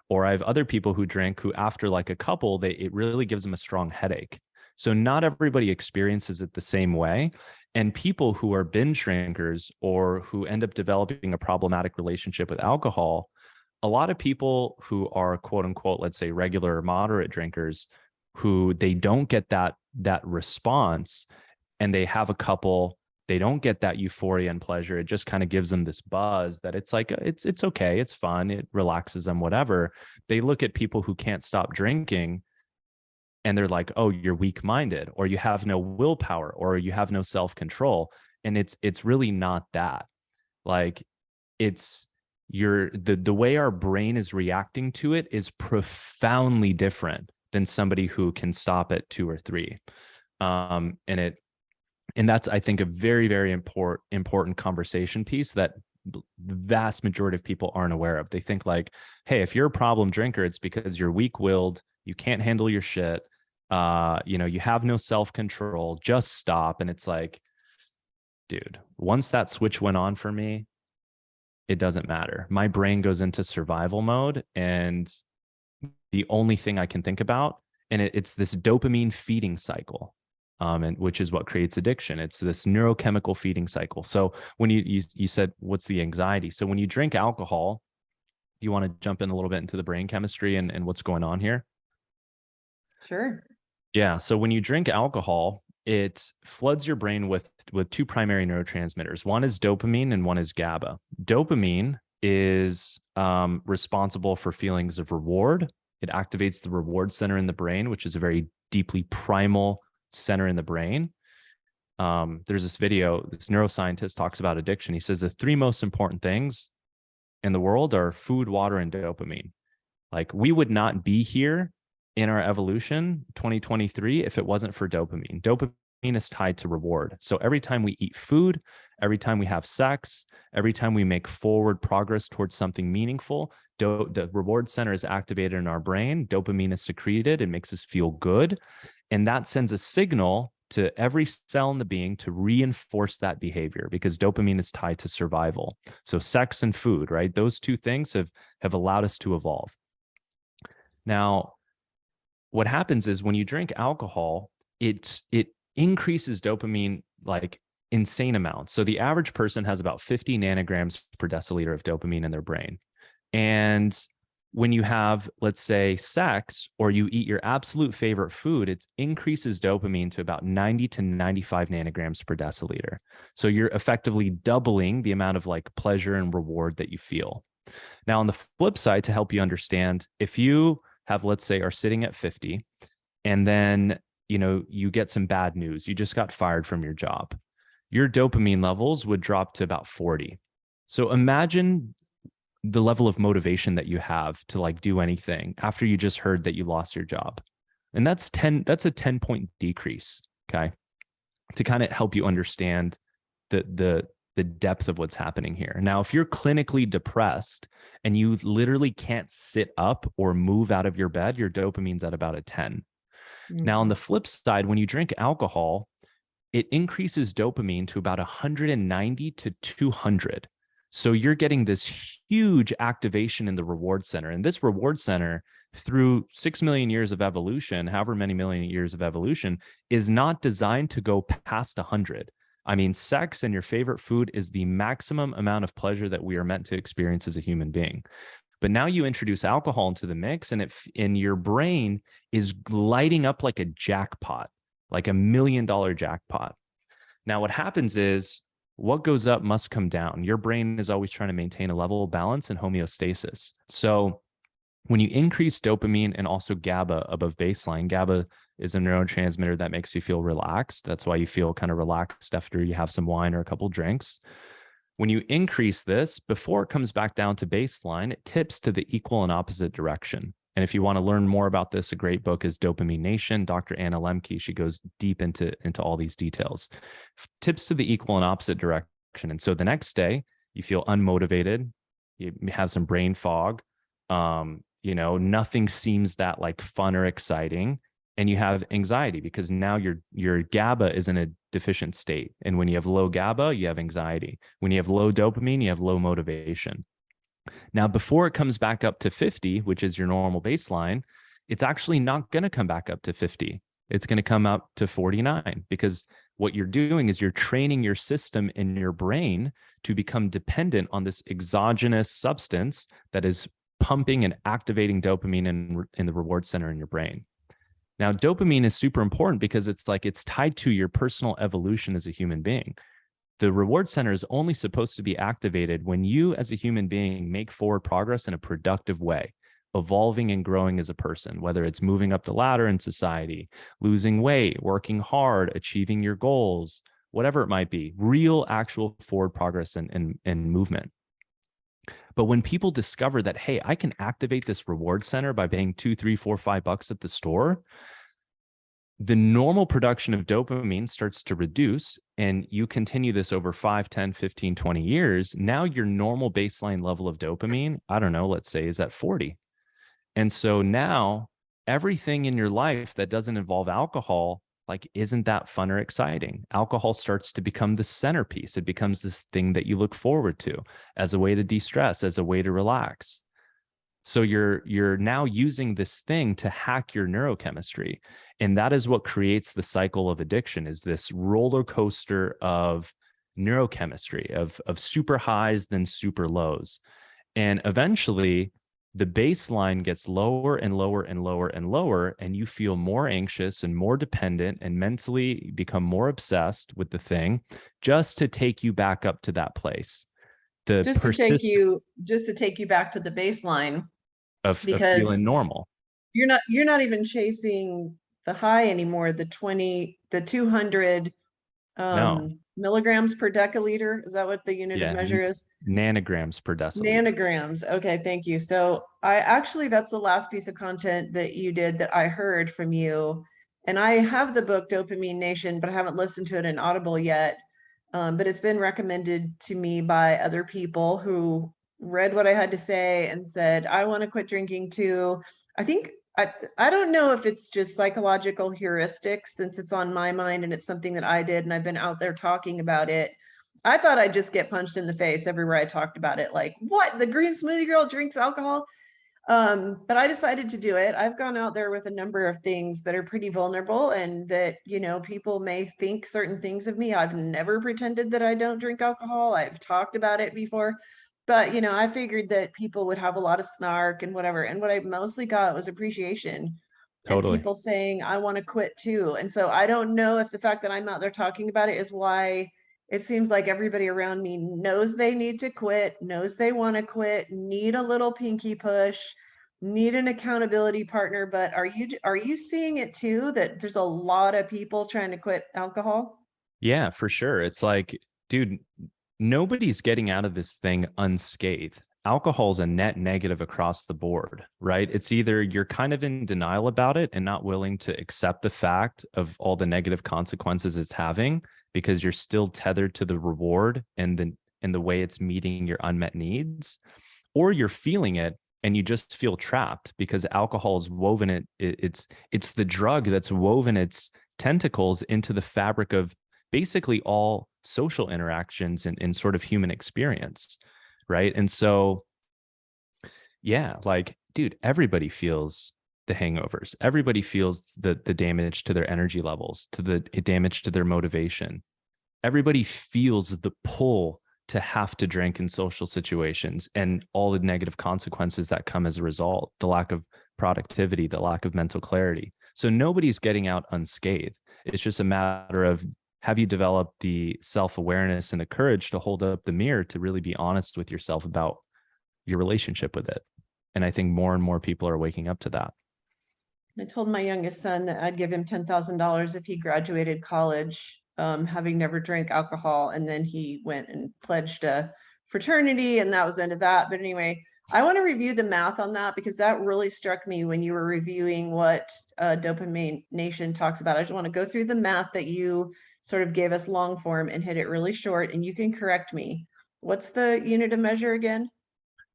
Or I have other people who drink who after like a couple, it really gives them a strong headache. So not everybody experiences it the same way. And people who are binge drinkers or who end up developing a problematic relationship with alcohol, a lot of people who are quote unquote, let's say regular or moderate drinkers, who they don't get that response and they have a couple, they don't get that euphoria and pleasure. It just kind of gives them this buzz that it's like, it's okay. It's fun. It relaxes them, whatever. They look at people who can't stop drinking and they're like, oh, you're weak-minded, or you have no willpower, or you have no self-control. And it's really not that. Like it's the way our brain is reacting to it is profoundly different than somebody who can stop at 2 or 3. And that's, I think, a very, very important conversation piece that the vast majority of people aren't aware of. They think like, hey, if you're a problem drinker, it's because you're weak-willed, you can't handle your shit, you have no self-control, just stop. And it's like, dude, once that switch went on for me, it doesn't matter. My brain goes into survival mode, and the only thing I can think about, and it's this dopamine feeding cycle, and which is what creates addiction. It's this neurochemical feeding cycle. So when you said, what's the anxiety? So when you drink alcohol, you want to jump in a little bit into the brain chemistry and what's going on here? Sure. Yeah. So when you drink alcohol, it floods your brain with two primary neurotransmitters. One is dopamine and one is GABA. Dopamine is responsible for feelings of reward. It activates the reward center in the brain, which is a very deeply primal center in the brain. There's this video, this neuroscientist talks about addiction. He says the three most important things in the world are food, water, and dopamine. Like, we would not be here in our evolution 2023 if it wasn't for dopamine. Dopamine is tied to reward. So every time we eat food, every time we have sex, every time we make forward progress towards something meaningful, the reward center is activated in our brain. Dopamine is secreted. It makes us feel good. And that sends a signal to every cell in the being to reinforce that behavior, because dopamine is tied to survival. So sex and food, right? Those two things have allowed us to evolve. Now, what happens is when you drink alcohol, it increases dopamine like insane amounts. So the average person has about 50 nanograms per deciliter of dopamine in their brain. And when you have, let's say, sex, or you eat your absolute favorite food, it increases dopamine to about 90 to 95 nanograms per deciliter. So you're effectively doubling the amount of like pleasure and reward that you feel. Now, on the flip side, to help you understand, if you have, let's say, are sitting at 50, and then, you get some bad news, you just got fired from your job, your dopamine levels would drop to about 40. So imagine the level of motivation that you have to like do anything after you just heard that you lost your job. And that's a 10-point decrease. Okay. To kind of help you understand the depth of what's happening here. Now, if you're clinically depressed and you literally can't sit up or move out of your bed, your dopamine's at about a 10. Now, on the flip side, when you drink alcohol, it increases dopamine to about 190 to 200. So you're getting this huge activation in the reward center. And this reward center, through 6 million years of evolution, however many million years of evolution, is not designed to go past 100. I mean, sex and your favorite food is the maximum amount of pleasure that we are meant to experience as a human being. But now you introduce alcohol into the mix, and your brain is lighting up like a jackpot, like $1 million jackpot. Now, what happens is, what goes up must come down. Your brain is always trying to maintain a level of balance and homeostasis. So when you increase dopamine and also GABA above baseline, GABA is a neurotransmitter that makes you feel relaxed. That's why you feel kind of relaxed after you have some wine or a couple drinks. When you increase this, before it comes back down to baseline, it tips to the equal and opposite direction. And if you want to learn more about this, a great book is Dopamine Nation. Dr. Anna Lemke, she goes deep into all these details. Tips to the equal and opposite direction. And so the next day, you feel unmotivated, you have some brain fog, nothing seems that like fun or exciting, and you have anxiety because now your GABA is in a deficient state. And when you have low GABA, you have anxiety. When you have low dopamine, you have low motivation. Now, before it comes back up to 50, which is your normal baseline, it's actually not going to come back up to 50. It's going to come up to 49, because what you're doing is you're training your system in your brain to become dependent on this exogenous substance that is pumping and activating dopamine in the reward center in your brain. Now, dopamine is super important because it's tied to your personal evolution as a human being. The reward center is only supposed to be activated when you as a human being make forward progress in a productive way, evolving and growing as a person, whether it's moving up the ladder in society, losing weight, working hard, achieving your goals, whatever it might be, real, actual forward progress and movement. But when people discover that, hey, I can activate this reward center by paying $2, $3, $4, $5 at the store, the normal production of dopamine starts to reduce, and you continue this over 5, 10, 15, 20 years. Now your normal baseline level of dopamine, I don't know, let's say is at 40. And so now everything in your life that doesn't involve alcohol, like, isn't that fun or exciting? Alcohol starts to become the centerpiece. It becomes this thing that you look forward to as a way to de-stress, as a way to relax. So you're now using this thing to hack your neurochemistry. And that is what creates the cycle of addiction, is this roller coaster of neurochemistry, of super highs, then super lows. And eventually the baseline gets lower and lower and lower and lower, and you feel more anxious and more dependent and mentally become more obsessed with the thing, just to take you back up to that place. The Just to take you back to the baseline, of because feeling normal. you're not even chasing the high anymore. The 200 No. milligrams per deciliter. Is that what the unit of Yeah. measure is? Nanograms per deciliter. Nanograms. Okay, thank you. So that's the last piece of content that you did that I heard from you. And I have the book Dopamine Nation, but I haven't listened to it in Audible yet. But it's been recommended to me by other people who read what I had to say and said, I want to quit drinking too. I think I don't know if it's just psychological heuristics, since it's on my mind and it's something that I did and I've been out there talking about it. I thought I'd just get punched in the face everywhere I talked about it. Like, what? The green smoothie girl drinks alcohol? But I decided to do it. I've gone out there with a number of things that are pretty vulnerable, and that, people may think certain things of me. I've never pretended that I don't drink alcohol. I've talked about it before, but I figured that people would have a lot of snark and whatever. And what I mostly got was appreciation and Totally. people saying, I want to quit too. And so I don't know if the fact that I'm out there talking about it is why it seems like everybody around me knows they need to quit, knows they want to quit, need a little pinky push, need an accountability partner. But are you seeing it too, that there's a lot of people trying to quit alcohol? Yeah, for sure. It's like, dude, nobody's getting out of this thing unscathed. Alcohol's a net negative across the board, right? It's either you're kind of in denial about it and not willing to accept the fact of all the negative consequences it's having, because you're still tethered to the reward and the way it's meeting your unmet needs, or you're feeling it and you just feel trapped because alcohol is woven it's the drug that's woven its tentacles into the fabric of basically all social interactions and sort of human experience, right? And so, yeah, like, dude, everybody feels the hangovers. Everybody feels the damage to their energy levels, to the damage to their motivation. Everybody feels the pull to have to drink in social situations and all the negative consequences that come as a result, the lack of productivity, the lack of mental clarity. So nobody's getting out unscathed. It's just a matter of, have you developed the self-awareness and the courage to hold up the mirror to really be honest with yourself about your relationship with it? And I think more and more people are waking up to that. I told my youngest son that I'd give him $10,000 if he graduated college, having never drank alcohol. And then he went and pledged a fraternity, and that was the end of that. But anyway, I want to review the math on that, because that really struck me when you were reviewing what Dopamine Nation talks about. I just want to go through the math that you sort of gave us long form and hit it really short, and you can correct me. What's the unit of measure again?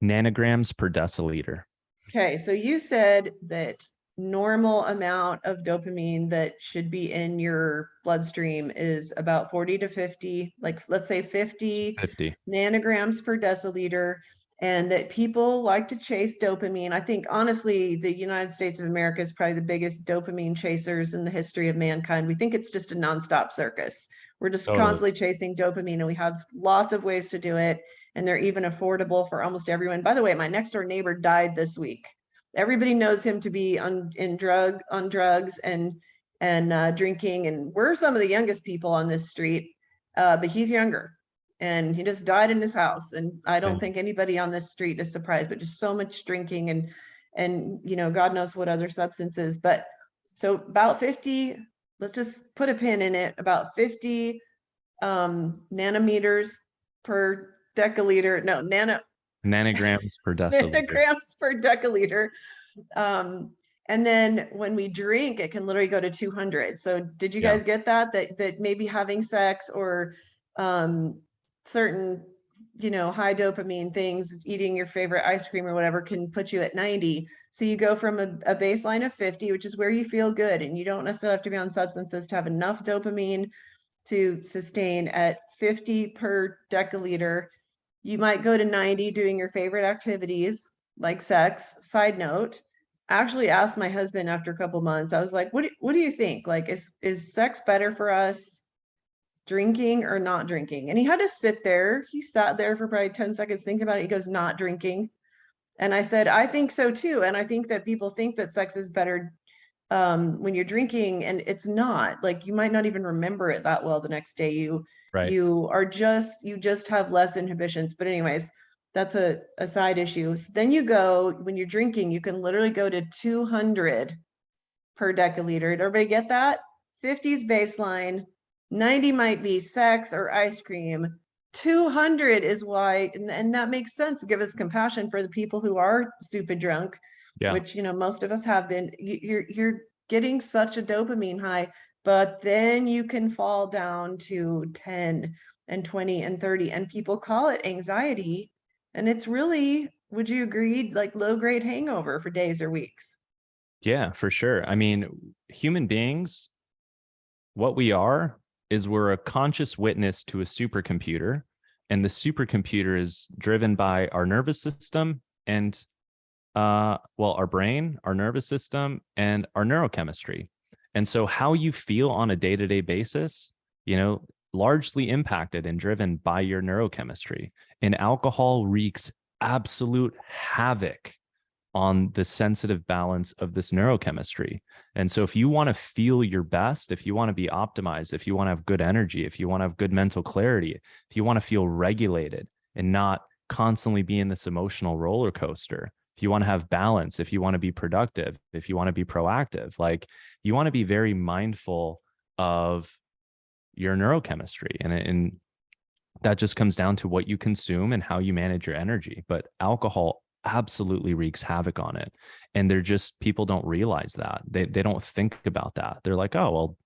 Nanograms per deciliter. Okay, so you said that normal amount of dopamine that should be in your bloodstream is about 40 to 50, like let's say 50 nanograms per deciliter, and that people like to chase dopamine. I think honestly, the United States of America is probably the biggest dopamine chasers in the history of mankind. We think it's just a nonstop circus. We're just constantly chasing dopamine, and we have lots of ways to do it. And they're even affordable for almost everyone. By the way, my next door neighbor died this week. Everybody knows him to be on drugs and drinking. And we're some of the youngest people on this street, but he's younger. And he just died in his house. And I don't think anybody on this street is surprised, but just so much drinking and God knows what other substances. But so about 50, let's just put a pin in it, about 50 nanometers per deciliter. Nanograms per deciliter. Nanograms per deciliter. And then when we drink, it can literally go to 200. So did you Yeah. guys get that? That maybe having sex or certain, high dopamine things, eating your favorite ice cream or whatever can put you at 90. So you go from a baseline of 50, which is where you feel good. And you don't necessarily have to be on substances to have enough dopamine to sustain at 50 per deciliter. You might go to 90 doing your favorite activities like sex. Side note, I actually asked my husband after a couple months, I was like, what do you think? Like, is sex better for us, drinking or not drinking? And he had to sit there. He sat there for probably 10 seconds thinking about it. He goes, not drinking. And I said, I think so too. And I think that people think that sex is better when you're drinking, and it's not. Like, you might not even remember it that well the next day. Right. You just have less inhibitions. But anyways, that's a side issue. So then you go, when you're drinking, you can literally go to 200 per deciliter. Did everybody get that? 50's baseline, 90 might be sex or ice cream. 200 is why, and that makes sense. Give us compassion for the people who are stupid drunk, Yeah. which, most of us have been. You're getting such a dopamine high, but then you can fall down to 10 and 20 and 30, and people call it anxiety. And it's really, would you agree, like low grade hangover for days or weeks? Yeah, for sure. I mean, human beings, what we are is we're a conscious witness to a supercomputer, and the supercomputer is driven by our nervous system and our brain, our nervous system, and our neurochemistry. And so how you feel on a day-to-day basis, largely impacted and driven by your neurochemistry. And alcohol wreaks absolute havoc on the sensitive balance of this neurochemistry. And so if you want to feel your best, if you want to be optimized, if you want to have good energy, if you want to have good mental clarity, if you want to feel regulated and not constantly be in this emotional roller coaster, if you want to have balance, if you want to be productive, if you want to be proactive, like, you want to be very mindful of your neurochemistry. And that just comes down to what you consume and how you manage your energy. But alcohol absolutely wreaks havoc on it. And people don't realize that. They don't think about that. They're like, oh, well,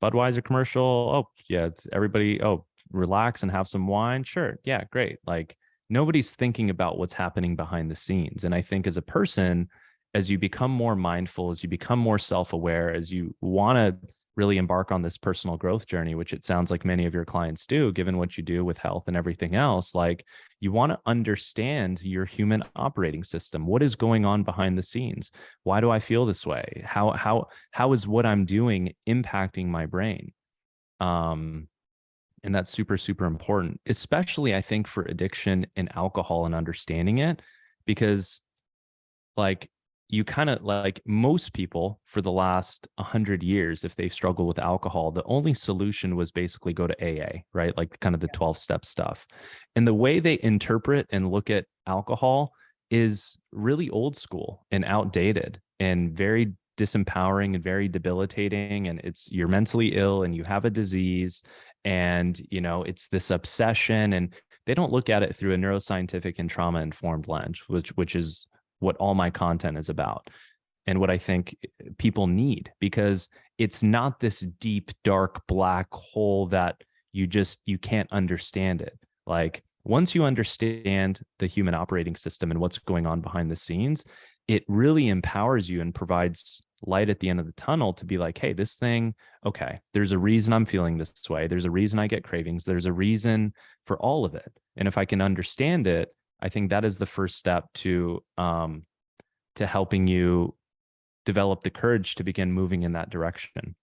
Budweiser commercial. Oh, yeah, it's everybody, oh, relax and have some wine. Sure. Yeah, great. Like, nobody's thinking about what's happening behind the scenes. And I think as a person, as you become more mindful, as you become more self-aware, as you want to really embark on this personal growth journey, which it sounds like many of your clients do, given what you do with health and everything else, like, you want to understand your human operating system. What is going on behind the scenes? Why do I feel this way? How is what I'm doing impacting my brain? And that's super, super important, especially I think for addiction and alcohol and understanding it, because like, you kind of, like, most people for the last 100 years, if they struggle with alcohol, the only solution was basically go to AA, right? Like, kind of the 12-step stuff. And the way they interpret and look at alcohol is really old school and outdated and very disempowering and very debilitating. And you're mentally ill and you have a disease, and it's this obsession. And they don't look at it through a neuroscientific and trauma informed lens, which is what all my content is about, and what I think people need, because it's not this deep, dark, black hole that you can't understand it. Like, once you understand the human operating system and what's going on behind the scenes, it really empowers you and provides light at the end of the tunnel to be like, hey, this thing, okay, there's a reason I'm feeling this way. There's a reason I get cravings. There's a reason for all of it. And if I can understand it, I think that is the first step to helping you develop the courage to begin moving in that direction.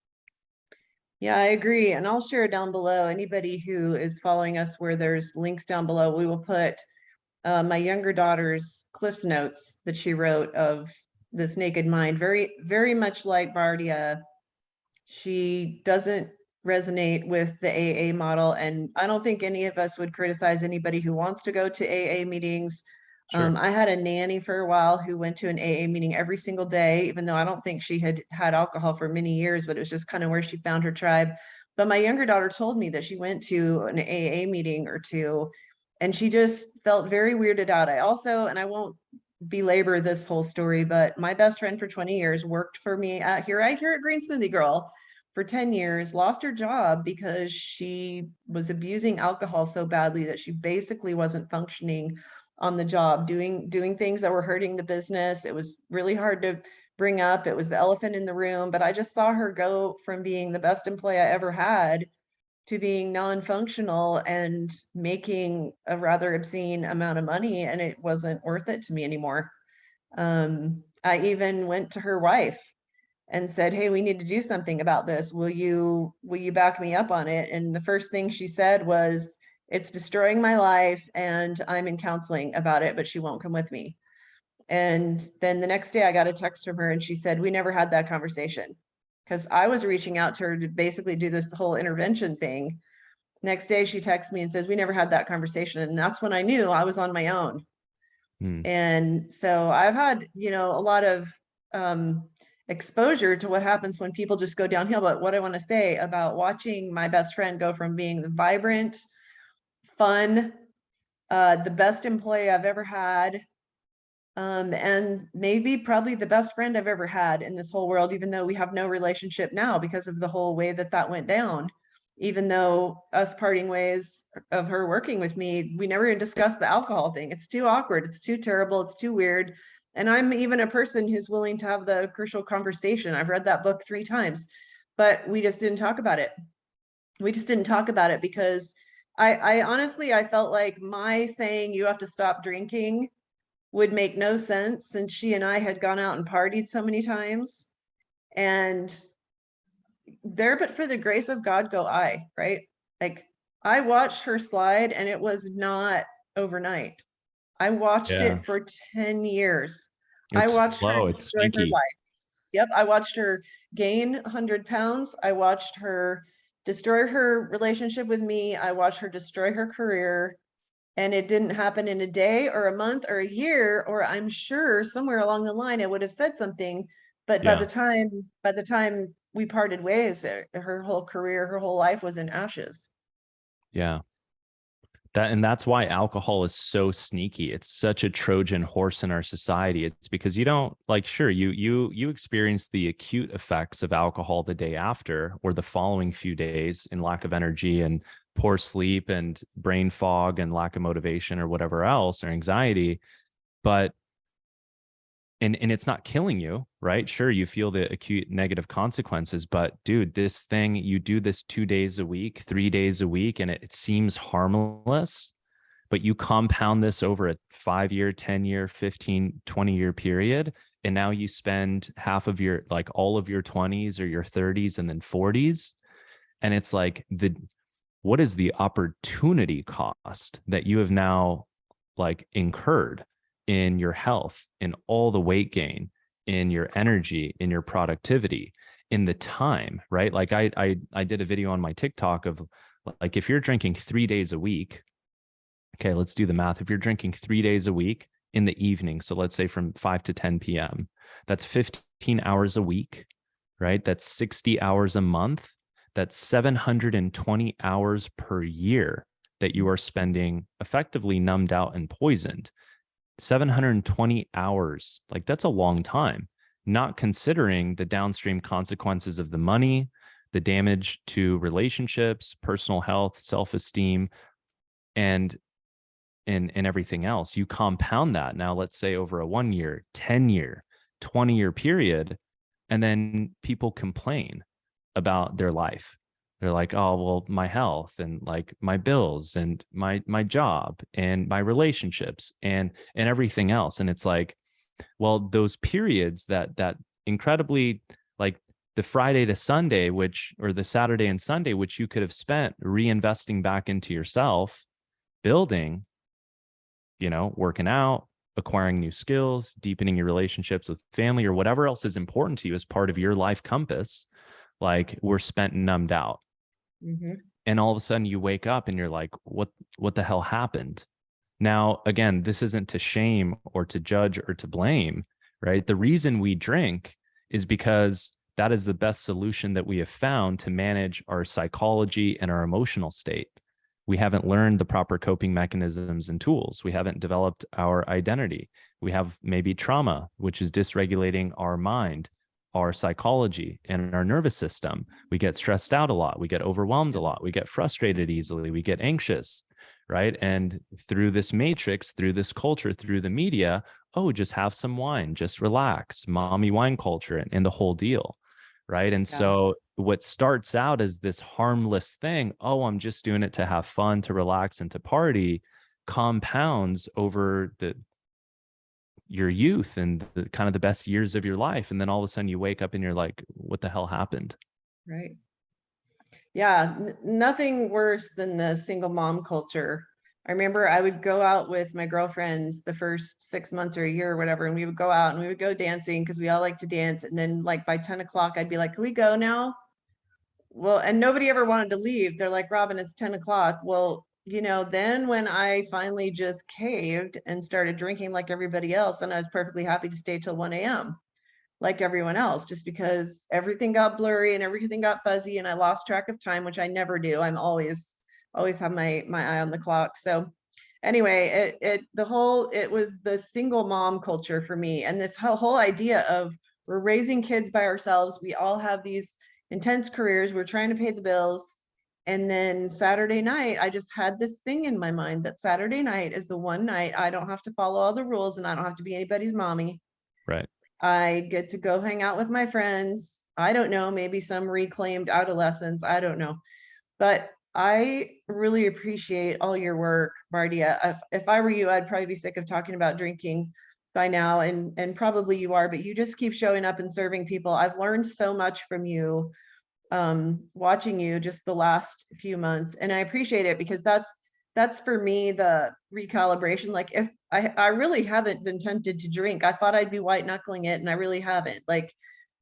Yeah, I agree. And I'll share down below, anybody who is following us, where there's links down below, we will put my younger daughter's Cliff's Notes that she wrote of this Naked Mind. Very, very much like Bardia. She doesn't resonate with the AA model. And I don't think any of us would criticize anybody who wants to go to AA meetings. Sure. I had a nanny for a while who went to an AA meeting every single day, even though I don't think she had had alcohol for many years, but it was just kind of where she found her tribe. But my younger daughter told me that she went to an AA meeting or two, and she just felt very weirded out. I also, and I won't belabor this whole story, but my best friend for 20 years worked for me right here at Green Smoothie Girl for 10 years, lost her job because she was abusing alcohol so badly that she basically wasn't functioning on the job, doing things that were hurting the business. It was really hard to bring up. It was the elephant in the room, but I just saw her go from being the best employee I ever had to being non-functional and making a rather obscene amount of money, and it wasn't worth it to me anymore. I even went to her wife and said, "Hey, we need to do something about this. Will you back me up on it?" And the first thing she said was, "It's destroying my life and I'm in counseling about it, but she won't come with me." And then the next day I got a text from her and she said, "We never had that conversation." Because I was reaching out to her to basically do this whole intervention thing. Next day she texts me and says, "We never had that conversation." And that's when I knew I was on my own. And so I've had, a lot of exposure to what happens when people just go downhill. But what I want to say about watching my best friend go from being the vibrant, fun, the best employee I've ever had, and maybe probably the best friend I've ever had in this whole world, even though we have no relationship now because of the whole way that went down. Even though us parting ways of her working with me, we never even discussed the alcohol thing. It's too awkward. It's too terrible. It's too weird. And I'm even a person who's willing to have the crucial conversation. I've read that book 3 times, but we just didn't talk about it. We just didn't talk about it because I honestly, I felt like my saying you have to stop drinking would make no sense since she and I had gone out and partied so many times. And there, but for the grace of God go I, right? Like I watched her slide and it was not overnight. I watched it for 10 years. I watched her It's destroy her sneaky. life. Yep, I watched her gain 100 pounds. I watched her destroy her relationship with me. I watched her destroy her career. And it didn't happen in a day or a month or a year, or I'm sure somewhere along the line I would have said something. But by the time we parted ways, her whole career, her whole life was in ashes. Yeah. That's why alcohol is so sneaky. It's such a Trojan horse in our society. It's because you don't sure, you experience the acute effects of alcohol the day after or the following few days in lack of energy and poor sleep and brain fog and lack of motivation or whatever else or anxiety. But and it's not killing you, right? Sure, you feel the acute negative consequences, but dude, this thing, you do this 2 days a week, 3 days a week, and it seems harmless, but you compound this over a 5-year, 10-year, 15, 20-year period. And now you spend half of your, all of your 20s or your 30s and then 40s. And it's like what is the opportunity cost that you have now incurred in your health, in all the weight gain, in your energy, in your productivity, in the time, right? I did a video on my TikTok of if you're drinking 3 days a week, okay, let's do the math. If you're drinking 3 days a week in the evening, so let's say from 5 to 10 p.m., that's 15 hours a week, right? That's 60 hours a month. That's 720 hours per year that you are spending effectively numbed out and poisoned. 720 hours, that's a long time, not considering the downstream consequences of the money, the damage to relationships, personal health, self-esteem, and everything else. You compound that now, let's say over a 1 year, 10-year, 20-year period, and then people complain about their life. They're like, "Oh, well, my health and my bills and my job and my relationships and everything else." And it's like, well, those periods that incredibly, the Friday to Sunday, or the Saturday and Sunday, which you could have spent reinvesting back into yourself, building, working out, acquiring new skills, deepening your relationships with family or whatever else is important to you as part of your life compass, were spent numbed out. Mm-hmm. And all of a sudden you wake up and you're like, what the hell happened? Now, again, this isn't to shame or to judge or to blame, right? The reason we drink is because that is the best solution that we have found to manage our psychology and our emotional state. We haven't learned the proper coping mechanisms and tools. We haven't developed our identity. We have maybe trauma, which is dysregulating our mind, our psychology, and our nervous system. We get stressed out a lot. We get overwhelmed a lot. We get frustrated easily. We get anxious, right? And through this matrix, through this culture, through the media, oh, just have some wine, just relax, mommy wine culture, and the whole deal, right? And Yeah. so what starts out as this harmless thing, oh, I'm just doing it to have fun, to relax, and to party, compounds over your youth and the kind of the best years of your life. And then all of a sudden you wake up and you're like, what the hell happened? Right. Yeah, nothing worse than the single mom culture. I remember I would go out with my girlfriends the first 6 months or a year or whatever, and we would go out and we would go dancing because we all like to dance. And then like by 10 o'clock, I'd be like, can we go now? Well, and nobody ever wanted to leave. They're like, Robin, it's 10 o'clock. Well, then when I finally just caved and started drinking like everybody else, and I was perfectly happy to stay till 1 a.m. like everyone else, just because everything got blurry and everything got fuzzy and I lost track of time, which I never do. I'm always have my eye on the clock. So anyway, it was the single mom culture for me. And this whole idea of we're raising kids by ourselves. We all have these intense careers. We're trying to pay the bills. And then Saturday night, I just had this thing in my mind that Saturday night is the one night I don't have to follow all the rules and I don't have to be anybody's mommy. Right. I get to go hang out with my friends. I don't know, maybe some reclaimed adolescence. I don't know. But I really appreciate all your work, Bardia. If I were you, I'd probably be sick of talking about drinking by now, and probably you are, but you just keep showing up and serving people. I've learned so much from you, watching you just the last few months, and I appreciate it because that's for me the recalibration. Like if I really haven't been tempted to drink. I thought I'd be white knuckling it, and I really haven't. Like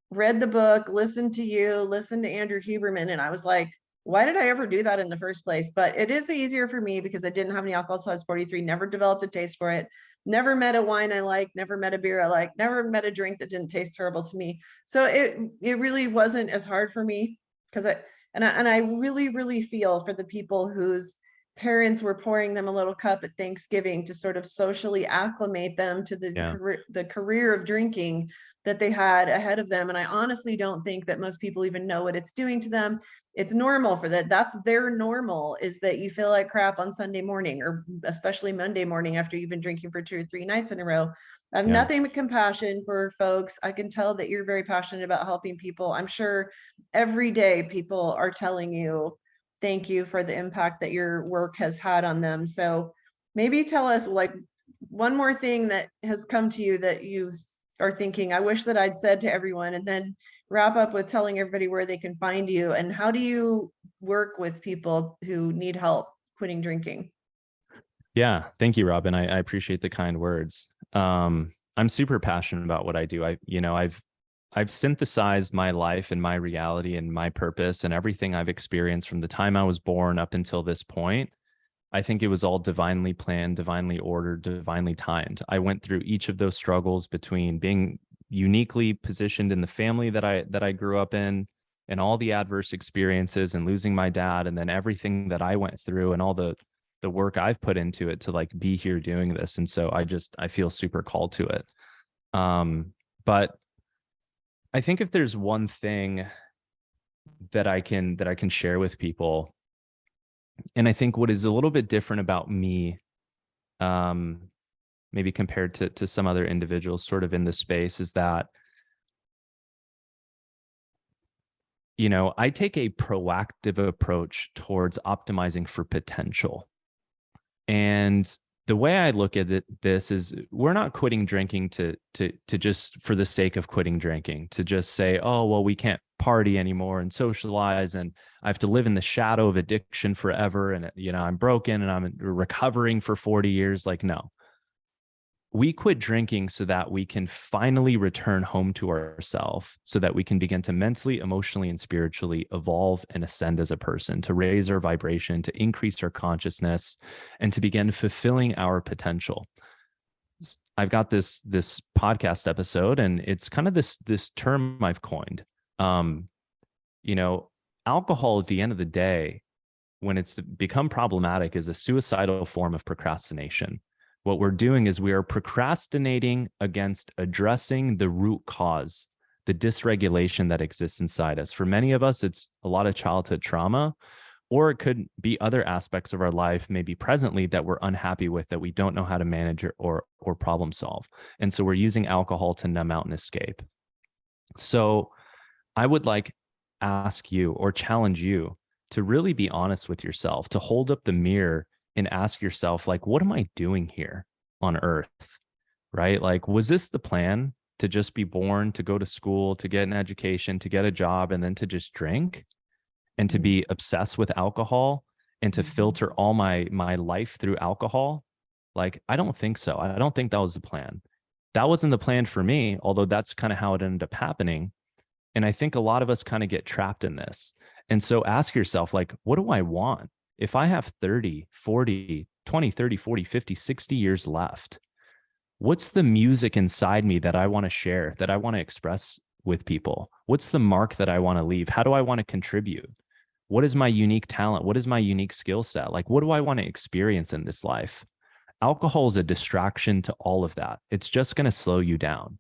read the book, listened to you, listened to Andrew Huberman, and I was like, why did I ever do that in the first place? But it is easier for me because I didn't have any alcohol till I was 43, never developed a taste for it, never met a wine I like, never met a beer I like, never met a drink that didn't taste terrible to me. So it really wasn't as hard for me because I really, really feel for the people whose parents were pouring them a little cup at Thanksgiving to sort of socially acclimate them to Yeah. the career of drinking that they had ahead of them. And I honestly don't think that most people even know what it's doing to them. It's normal for that. That's their normal, is that you feel like crap on Sunday morning, or especially Monday morning after you've been drinking for 2 or 3 nights in a row. I have Yeah. nothing but compassion for folks. I can tell that you're very passionate about helping people. I'm sure every day people are telling you thank you for the impact that your work has had on them. So maybe tell us like one more thing that has come to you that you are thinking, I wish that I'd said to everyone, and then wrap up with telling everybody where they can find you and how do you work with people who need help quitting drinking? Yeah. Thank you, Robin. I appreciate the kind words. I'm super passionate about what I do. I've synthesized my life and my reality and my purpose and everything I've experienced from the time I was born up until this point. I think it was all divinely planned, divinely ordered, divinely timed. I went through each of those struggles between being uniquely positioned in the family that I grew up in, and all the adverse experiences, and losing my dad, and then everything that I went through and all the work I've put into it to like be here doing this. And so I feel super called to it. But I think if there's one thing that I can share with people, and I think what is a little bit different about me, maybe compared to some other individuals sort of in the space, is that, I take a proactive approach towards optimizing for potential. And the way I look at this is we're not quitting drinking to just for the sake of quitting drinking, to just say, oh, well, we can't party anymore and socialize, and I have to live in the shadow of addiction forever. And, I'm broken and I'm recovering for 40 years. Like, no, we quit drinking so that we can finally return home to ourselves, so that we can begin to mentally, emotionally, and spiritually evolve and ascend as a person, to raise our vibration, to increase our consciousness, and to begin fulfilling our potential. I've got this podcast episode, and it's kind of this term I've coined. Alcohol at the end of the day, when it's become problematic is a suicidal form of procrastination. What we're doing is we are procrastinating against addressing the root cause, the dysregulation that exists inside us. For many of us, it's a lot of childhood trauma, or it could be other aspects of our life, maybe presently, that we're unhappy with, that we don't know how to manage or problem solve. And so we're using alcohol to numb out and escape. So I would like ask you or challenge you to really be honest with yourself, to hold up the mirror and ask yourself, like, what am I doing here on earth? Right? Like, was this the plan, to just be born, to go to school, to get an education, to get a job, and then to just drink and to be obsessed with alcohol and to filter all my life through alcohol? Like, I don't think so. I don't think that was the plan. That wasn't the plan for me, although that's kind of how it ended up happening. And I think a lot of us kind of get trapped in this. And so ask yourself, like, what do I want? If I have 30, 40, 20, 30, 40, 50, 60 years left, what's the music inside me that I want to share, that I want to express with people? What's the mark that I want to leave? How do I want to contribute? What is my unique talent? What is my unique skill set? Like, what do I want to experience in this life? Alcohol is a distraction to all of that. It's just going to slow you down.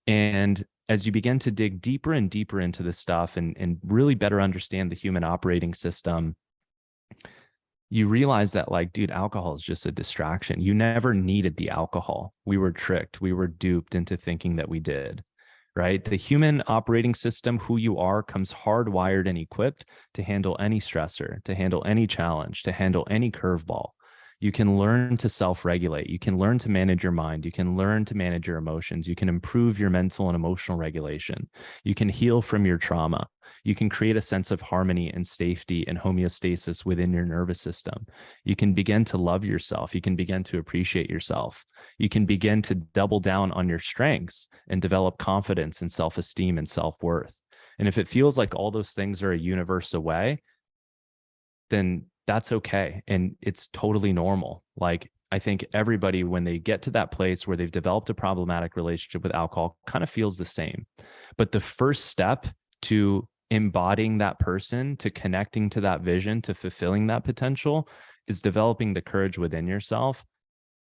And as you begin to dig deeper and deeper into this stuff and really better understand the human operating system, you realize that, like, dude, alcohol is just a distraction. You never needed the alcohol. We were tricked. We were duped into thinking that we did, right? The human operating system, who you are, comes hardwired and equipped to handle any stressor, to handle any challenge, to handle any curveball. You can learn to self-regulate. You can learn to manage your mind. You can learn to manage your emotions. You can improve your mental and emotional regulation. You can heal from your trauma. You can create a sense of harmony and safety and homeostasis within your nervous system. You can begin to love yourself. You can begin to appreciate yourself. You can begin to double down on your strengths and develop confidence and self-esteem and self-worth. And if it feels like all those things are a universe away, then that's okay. And it's totally normal. Like, I think everybody, when they get to that place where they've developed a problematic relationship with alcohol, kind of feels the same. But the first step to embodying that person, to connecting to that vision, to fulfilling that potential, is developing the courage within yourself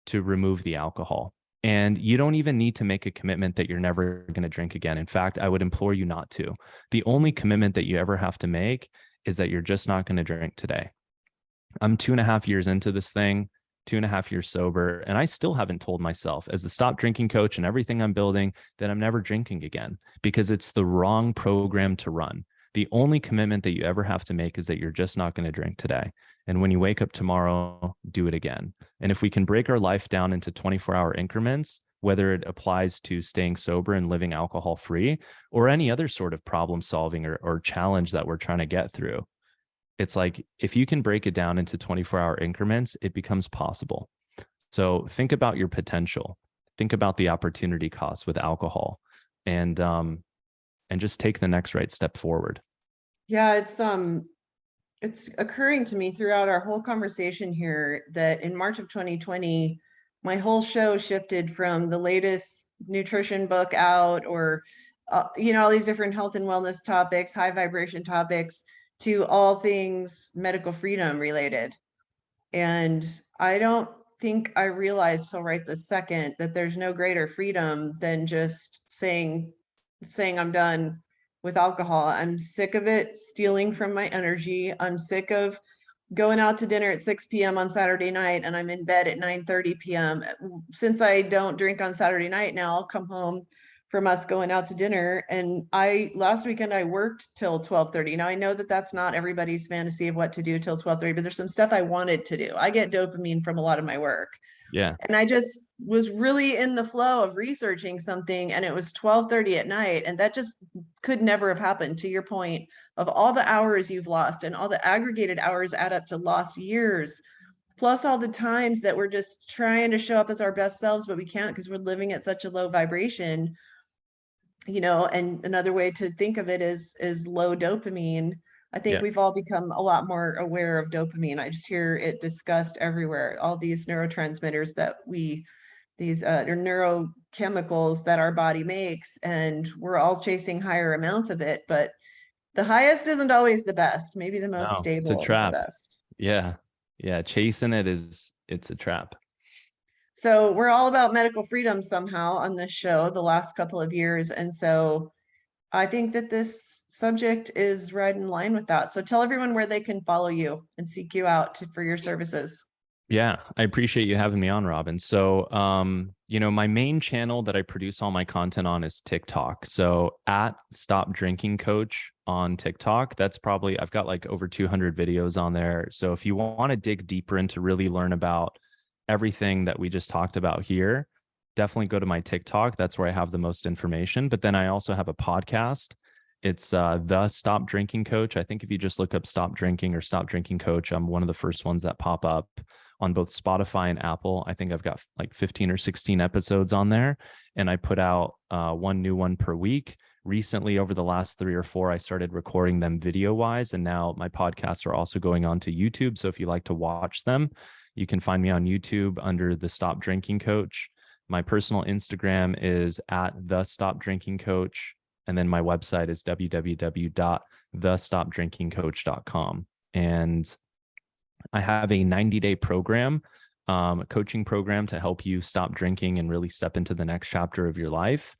to remove the alcohol. And you don't even need to make a commitment that you're never going to drink again. In fact, I would implore you not to. The only commitment that you ever have to make is that you're just not going to drink today. I'm 2.5 years into this thing, 2.5 years sober, and I still haven't told myself, as the stop drinking coach and everything I'm building, that I'm never drinking again, because it's the wrong program to run. The only commitment that you ever have to make is that you're just not going to drink today. And when you wake up tomorrow, do it again. And if we can break our life down into 24-hour increments, whether it applies to staying sober and living alcohol free, or any other sort of problem solving or challenge that we're trying to get through, it's like, if you can break it down into 24-hour increments, it becomes possible. So think about your potential. Think about the opportunity cost with alcohol, and just take the next right step forward. Yeah, it's occurring to me throughout our whole conversation here that in March of 2020, my whole show shifted from the latest nutrition book out, or all these different health and wellness topics, high vibration topics, to all things medical freedom related. And I don't think I realized till right this second that there's no greater freedom than just saying I'm done with alcohol. I'm sick of it stealing from my energy. I'm sick of going out to dinner at 6 p.m. on Saturday night and I'm in bed at 9:30 p.m. Since I don't drink on Saturday night now, I'll come home from us going out to dinner. And last weekend I worked till 12:30. Now I know that that's not everybody's fantasy of what to do till 12:30, but there's some stuff I wanted to do. I get dopamine from a lot of my work. Yeah. And I just was really in the flow of researching something, and it was 12:30 at night. And that just could never have happened, to your point of all the hours you've lost, and all the aggregated hours add up to lost years, plus all the times that we're just trying to show up as our best selves, but we can't because we're living at such a low vibration. And another way to think of it is low dopamine. I think Yeah. we've all become a lot more aware of dopamine. I just hear it discussed everywhere. All these neurotransmitters that these are neurochemicals that our body makes, and we're all chasing higher amounts of it. But the highest isn't always the best. Maybe the most No, it's a stable is the trap. best. Yeah. Yeah. Chasing it it's a trap. So we're all about medical freedom somehow on this show the last couple of years. And so I think that this subject is right in line with that. So tell everyone where they can follow you and seek you out for your services. Yeah, I appreciate you having me on, Robin. So, my main channel that I produce all my content on is TikTok. So at Stop Drinking Coach on TikTok, I've got like over 200 videos on there. So if you want to dig deeper into really learn about everything that we just talked about here, definitely go to my TikTok. That's where I have the most information. But then I also have a podcast. It's the Stop Drinking Coach. I think if you just look up Stop Drinking or Stop Drinking Coach, I'm one of the first ones that pop up on both Spotify and Apple. I think I've got like 15 or 16 episodes on there, and I put out one new one per week. Recently, over the last 3 or 4, I started recording them video wise, and now my podcasts are also going on to YouTube. So if you like to watch them, you can find me on YouTube under the Stop Drinking Coach. My personal Instagram is at the Stop Drinking Coach. And then my website is www.thestopdrinkingcoach.com. And I have a 90-day program, a coaching program to help you stop drinking and really step into the next chapter of your life.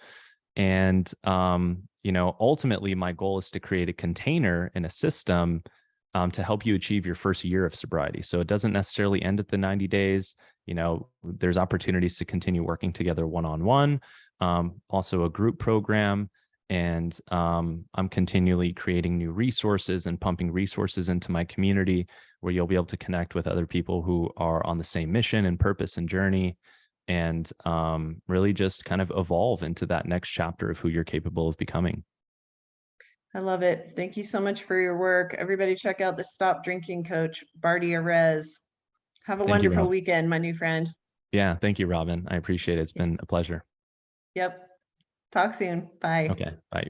And, ultimately my goal is to create a container and a system to help you achieve your first year of sobriety. So it doesn't necessarily end at the 90 days. There's opportunities to continue working together one-on-one, also a group program. And I'm continually creating new resources and pumping resources into my community where you'll be able to connect with other people who are on the same mission and purpose and journey, and really just kind of evolve into that next chapter of who you're capable of becoming. I love it. Thank you so much for your work. Everybody check out the Stop Drinking Coach, Bardia Rez. Have a Thank you, wonderful Rob. weekend, my new friend. Yeah, thank you, Robin. I appreciate it. It's been a pleasure. Yep. Talk soon. Bye. Okay, bye.